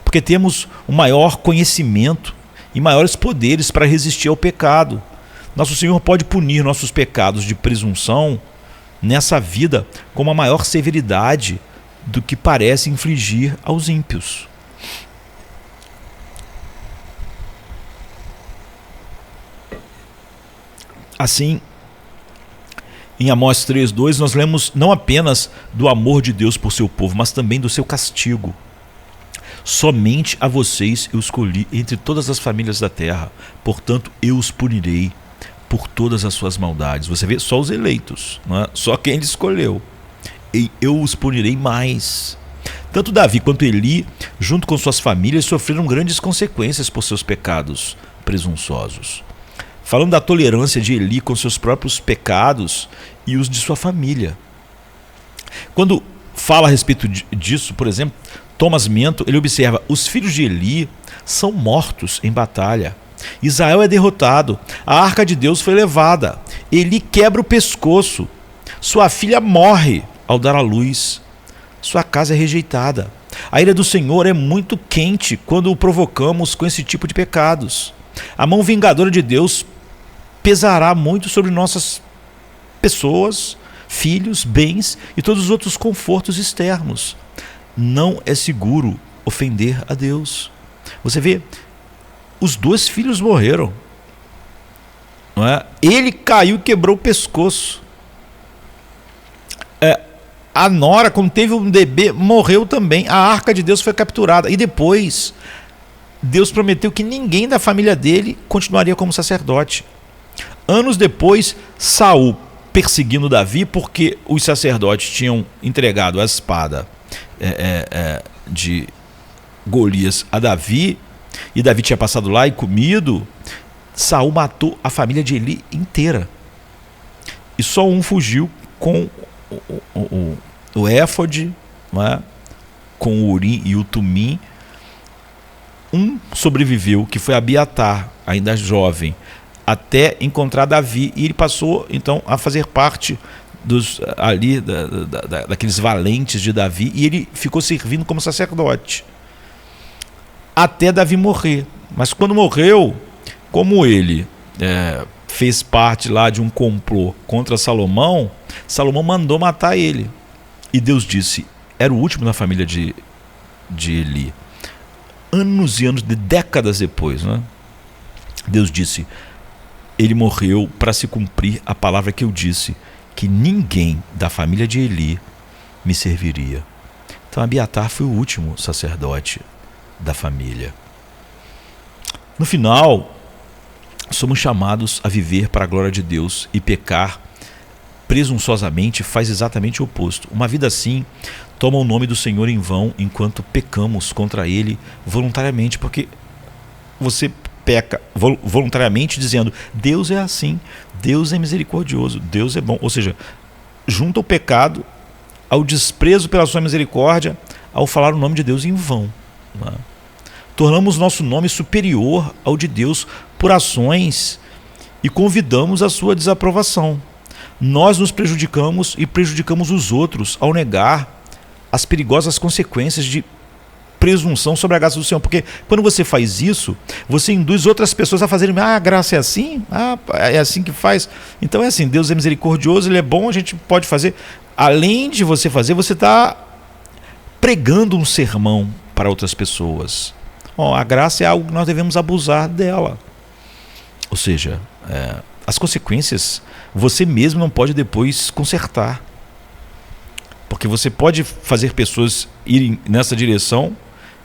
Porque temos um maior conhecimento e maiores poderes para resistir ao pecado. Nosso Senhor pode punir nossos pecados de presunção nessa vida com uma maior severidade do que parece infligir aos ímpios. Assim, em Amós 3:2, nós lemos não apenas do amor de Deus por seu povo, mas também do seu castigo. Somente a vocês eu escolhi entre todas as famílias da terra, portanto eu os punirei por todas as suas maldades. Você vê, só os eleitos, não é? Só quem ele escolheu. E eu os punirei mais. Tanto Davi quanto Eli, junto com suas famílias, sofreram grandes consequências por seus pecados presunçosos. Falando da tolerância de Eli com seus próprios pecados e os de sua família. Quando fala a respeito disso, por exemplo, Thomas Mento, ele observa: os filhos de Eli são mortos em batalha. Israel é derrotado, a arca de Deus foi levada, Eli quebra o pescoço, sua filha morre ao dar à luz, sua casa é rejeitada. A ira do Senhor é muito quente quando o provocamos com esse tipo de pecados. A mão vingadora de Deus pesará muito sobre nossas pessoas, filhos, bens e todos os outros confortos externos. Não é seguro ofender a Deus. Você vê, os 2 filhos morreram, não é? Ele caiu e quebrou o pescoço. A nora, quando teve um bebê, morreu também. A arca de Deus foi capturada. E depois, Deus prometeu que ninguém da família dele continuaria como sacerdote. Anos depois, Saul perseguindo Davi, porque os sacerdotes tinham entregado a espada de Golias a Davi, e Davi tinha passado lá e comido. Saul matou a família de Eli inteira. E só um fugiu com o éfode, não é? Com o Urim e o Tumim. Um sobreviveu, que foi Abiatar, ainda jovem, até encontrar Davi, e ele passou então a fazer parte daqueles valentes de Davi, e ele ficou servindo como sacerdote até Davi morrer. Mas quando morreu, como ele fez parte lá de um complô contra Salomão, Salomão mandou matar ele, e Deus disse: era o último na família de Eli. Anos e anos, décadas depois, né? Deus disse: ele morreu para se cumprir a palavra que eu disse, que ninguém da família de Eli me serviria. Então Abiatar foi o último sacerdote da família. No final, somos chamados a viver para a glória de Deus, e pecar presunçosamente faz exatamente o oposto. Uma vida assim toma o nome do Senhor em vão enquanto pecamos contra Ele voluntariamente, porque você peca voluntariamente dizendo: Deus é assim, Deus é misericordioso, Deus é bom. Ou seja, junta o pecado ao desprezo pela sua misericórdia ao falar o nome de Deus em vão, não é? Tornamos nosso nome superior ao de Deus por ações e convidamos a sua desaprovação. Nós nos prejudicamos e prejudicamos os outros ao negar as perigosas consequências de presunção sobre a graça do Senhor. Porque quando você faz isso, você induz outras pessoas a fazerem: a graça é assim? É assim que faz? Então é assim, Deus é misericordioso, Ele é bom, a gente pode fazer. Além de você fazer, você está pregando um sermão para outras pessoas. A graça é algo que nós devemos abusar dela. Ou seja, as consequências você mesmo não pode depois consertar. Porque você pode fazer pessoas irem nessa direção,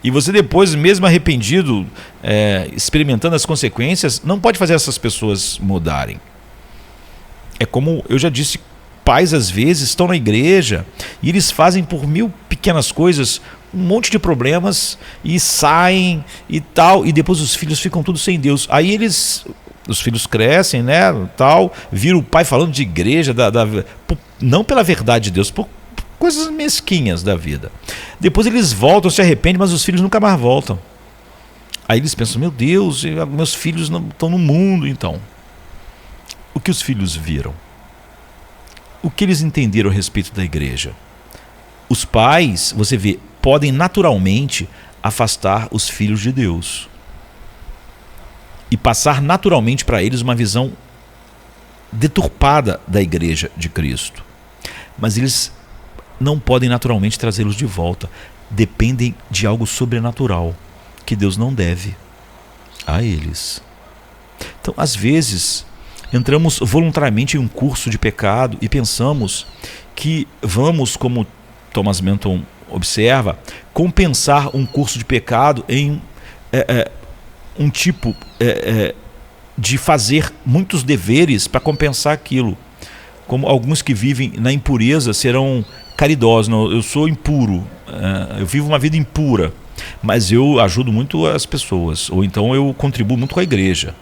e você depois, mesmo arrependido, experimentando as consequências, não pode fazer essas pessoas mudarem. É como eu já disse, pais às vezes estão na igreja e eles fazem por 1000 pequenas coisas um monte de problemas e saem e tal, e depois os filhos ficam tudo sem Deus. Aí os filhos crescem, né, tal, viram o pai falando de igreja, não pela verdade de Deus, por coisas mesquinhas da vida. Depois eles voltam, se arrependem, mas os filhos nunca mais voltam. Aí eles pensam, meu Deus, meus filhos não estão no mundo. Então, o que os filhos viram? O que eles entenderam a respeito da igreja? Os pais, você vê, podem naturalmente afastar os filhos de Deus e passar naturalmente para eles uma visão deturpada da igreja de Cristo. Mas eles não podem naturalmente trazê-los de volta. Dependem de algo sobrenatural que Deus não deve a eles. Então, às vezes, entramos voluntariamente em um curso de pecado e pensamos que vamos, como Thomas Manton observa, compensar um curso de pecado em um tipo de fazer muitos deveres para compensar aquilo. Como alguns que vivem na impureza serão caridosos. Não, eu sou impuro, eu vivo uma vida impura, mas eu ajudo muito as pessoas, ou então eu contribuo muito com a igreja,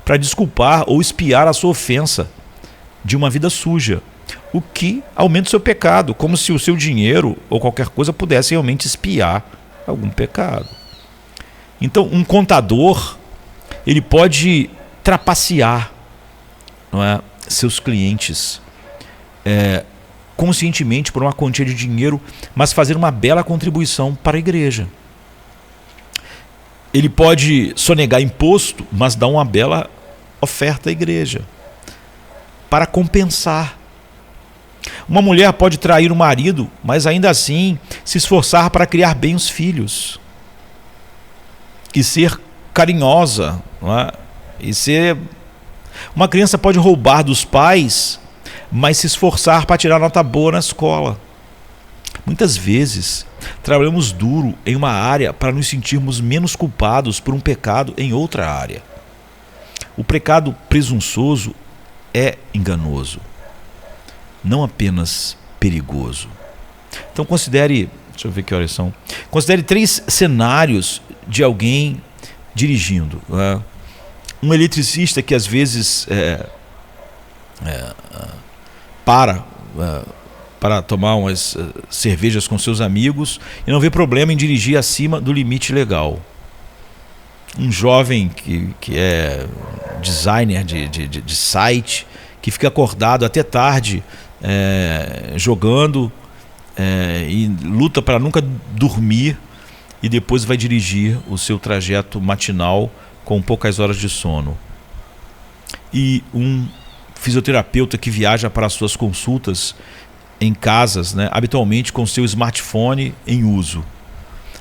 para desculpar ou expiar a sua ofensa de uma vida suja, o que aumenta o seu pecado, como se o seu dinheiro ou qualquer coisa pudesse realmente expiar algum pecado. Então, um contador, ele pode trapacear, não é, seus clientes conscientemente por uma quantia de dinheiro, mas fazer uma bela contribuição para a igreja. Ele pode sonegar imposto, mas dar uma bela oferta à igreja, para compensar. Uma mulher pode trair o marido, mas ainda assim se esforçar para criar bem os filhos e ser carinhosa, não é? Uma criança pode roubar dos pais, mas se esforçar para tirar nota boa na escola. Muitas vezes trabalhamos duro em uma área para nos sentirmos menos culpados por um pecado em outra área. O pecado presunçoso é enganoso, não apenas perigoso. Então considere, deixa eu ver que horas são. Considere 3 cenários de alguém dirigindo. Um eletricista que às vezes para tomar umas cervejas com seus amigos e não vê problema em dirigir acima do limite legal. Um jovem que é designer de site, que fica acordado até tarde jogando e luta para nunca dormir e depois vai dirigir o seu trajeto matinal com poucas horas de sono. E um fisioterapeuta que viaja para as suas consultas em casas, né, habitualmente com seu smartphone em uso,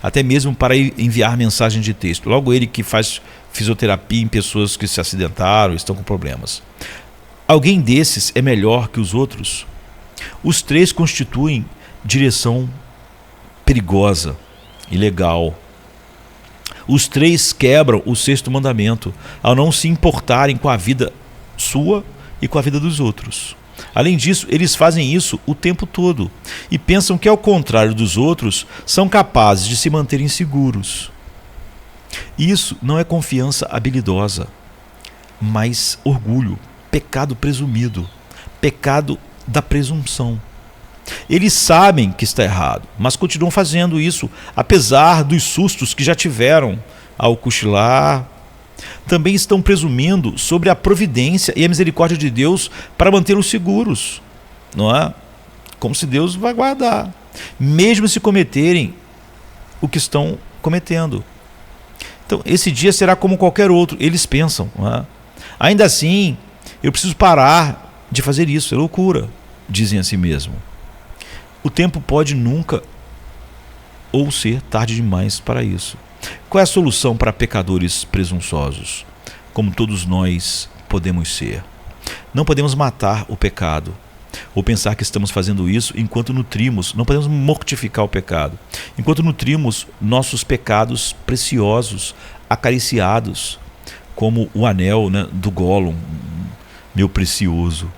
até mesmo para enviar mensagem de texto. Logo ele que faz fisioterapia em pessoas que se acidentaram, estão com problemas. Alguém desses é melhor que os outros? Os 3 constituem direção perigosa, ilegal. Os 3 quebram o 6º mandamento ao não se importarem com a vida sua e com a vida dos outros. Além disso, eles fazem isso o tempo todo e pensam que, ao contrário dos outros, são capazes de se manterem seguros. Isso não é confiança habilidosa, mas orgulho, pecado presumido, pecado da presunção. Eles sabem que está errado, mas continuam fazendo isso, apesar dos sustos que já tiveram ao cochilar. Também estão presumindo sobre a providência e a misericórdia de Deus para mantê-los seguros, não é? Como se Deus vai guardar, mesmo se cometerem o que estão cometendo. Então, esse dia será como qualquer outro, eles pensam, não é? Ainda assim, eu preciso parar de fazer isso, é loucura, dizem a si mesmo. O tempo pode nunca ou ser tarde demais para isso. Qual é a solução para pecadores presunçosos, como todos nós podemos ser? Não podemos matar o pecado, ou pensar que estamos fazendo isso enquanto nutrimos, não podemos mortificar o pecado, enquanto nutrimos nossos pecados preciosos, acariciados, como o anel, né, do Gollum, meu precioso.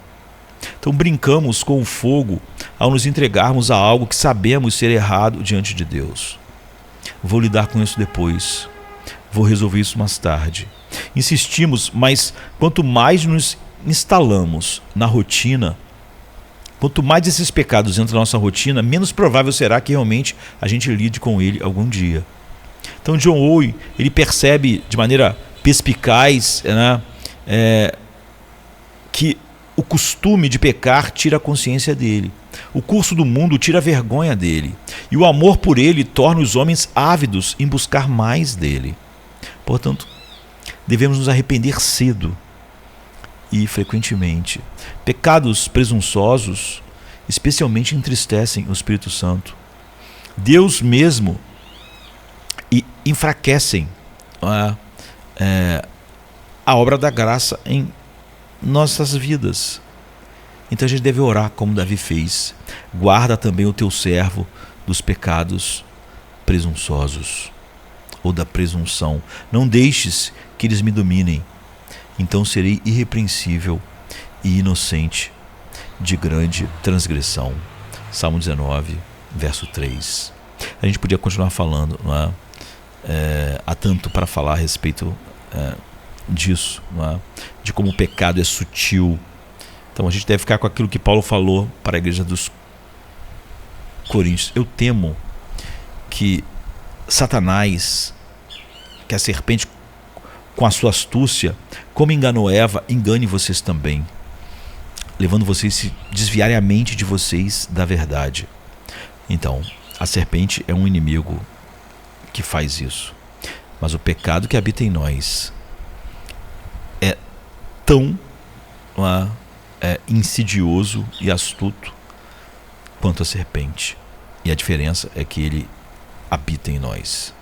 Então brincamos com o fogo ao nos entregarmos a algo que sabemos ser errado diante de Deus. Vou lidar com isso depois. Vou resolver isso mais tarde. Insistimos, mas quanto mais nos instalamos na rotina, quanto mais esses pecados entram na nossa rotina, menos provável será que realmente a gente lide com ele algum dia. Então John Owen, ele percebe de maneira perspicaz, né, que o costume de pecar tira a consciência dele. O curso do mundo tira a vergonha dele. E o amor por ele torna os homens ávidos em buscar mais dele. Portanto, devemos nos arrepender cedo e frequentemente. Pecados presunçosos especialmente entristecem o Espírito Santo. Deus mesmo e enfraquecem a obra da graça em nossas vidas. Então a gente deve orar como Davi fez. Guarda também o teu servo dos pecados presunçosos, ou da presunção. Não deixes que eles me dominem. Então serei irrepreensível e inocente de grande transgressão. Salmo 19, verso 3. A gente podia continuar falando, não é? Há tanto para falar a respeito disso, não é? De como o pecado é sutil. Então a gente deve ficar com aquilo que Paulo falou para a igreja dos Coríntios. Eu temo que Satanás, que a serpente com a sua astúcia, como enganou Eva, engane vocês também, levando vocês a se desviarem a mente de vocês da verdade. Então, a serpente é um inimigo que faz isso. Mas o pecado que habita em nós é tão insidioso e astuto quanto a serpente. E a diferença é que ele habita em nós.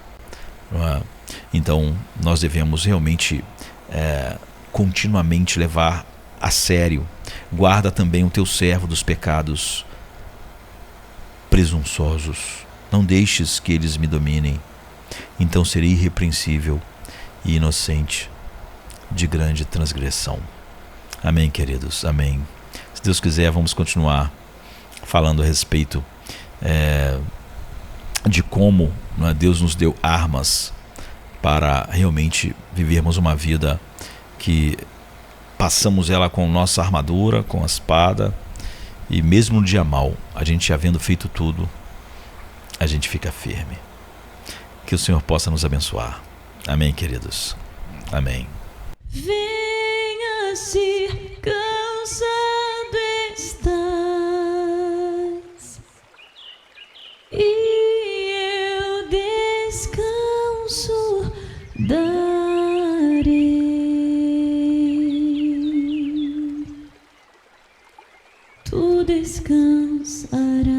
Então, nós devemos realmente continuamente levar a sério. Guarda também o teu servo dos pecados presunçosos. Não deixes que eles me dominem. Então serei irrepreensível e inocente de grande transgressão. Amém, queridos? Amém. Se Deus quiser, vamos continuar falando a respeito de como Deus nos deu armas para realmente vivermos uma vida que passamos ela com nossa armadura, com a espada, e mesmo no dia mau, a gente havendo feito tudo, a gente fica firme. Que o Senhor possa nos abençoar. Amém, queridos? Amém. Venha se cansado estás, e eu descanso darei. Tu descansarás.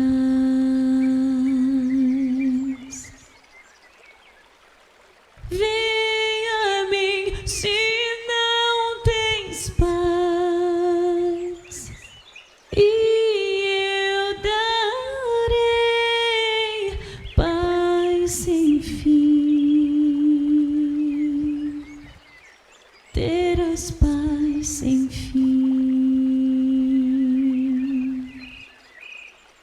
Venha a mim se não tens paz, e eu darei paz sem fim. Terás paz sem fim.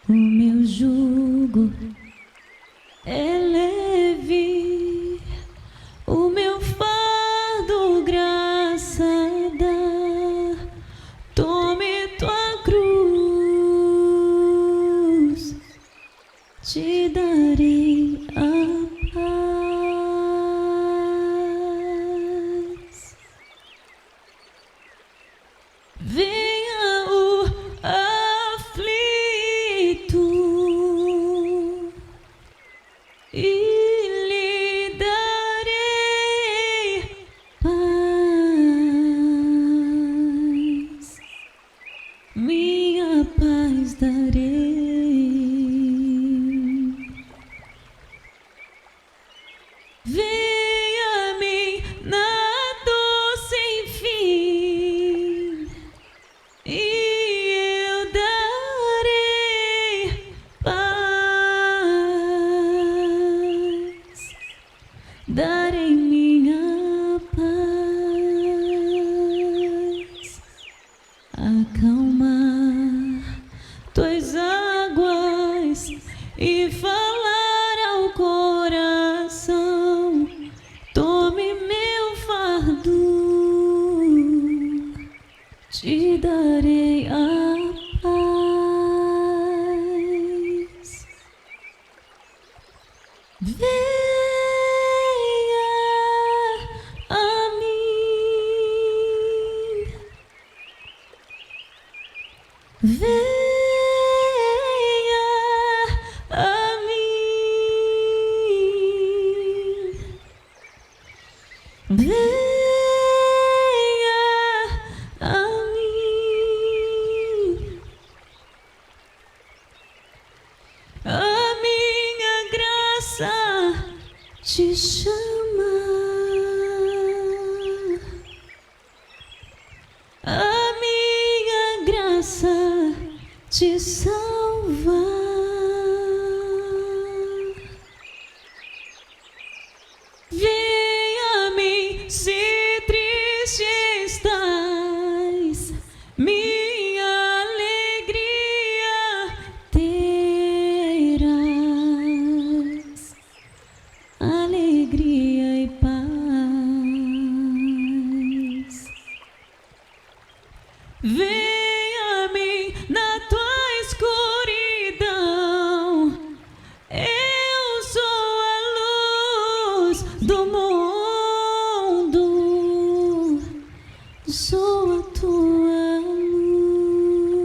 O meu jugo é leve, o meu fardo graça dá. Tome tua cruz, te darei a paz. Venha o aflito e lhe darei paz. Minha paz darei. Venha a mim na dor sem fim, e eu darei paz. Darei minha paz. Acalmar tuas águas e falar ao coração. Tome meu fardo, te darei a paz. Venha venha a mim, venha a mim, a minha graça te chama, a minha graça te salva. Venha a mim se triste estás, minha alegria terás, alegria e paz. Venha a mim na tua escuridão, eu sou a luz do mundo, sou a tua luz.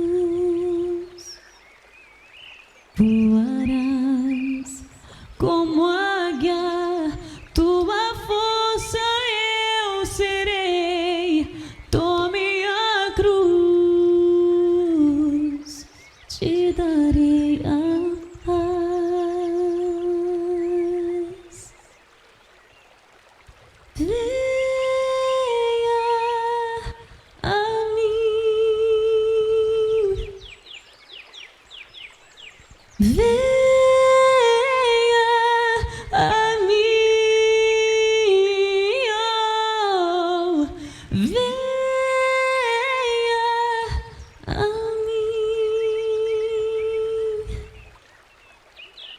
Voarás como águia, tua força eu serei. Tome a cruz, te darei a paz.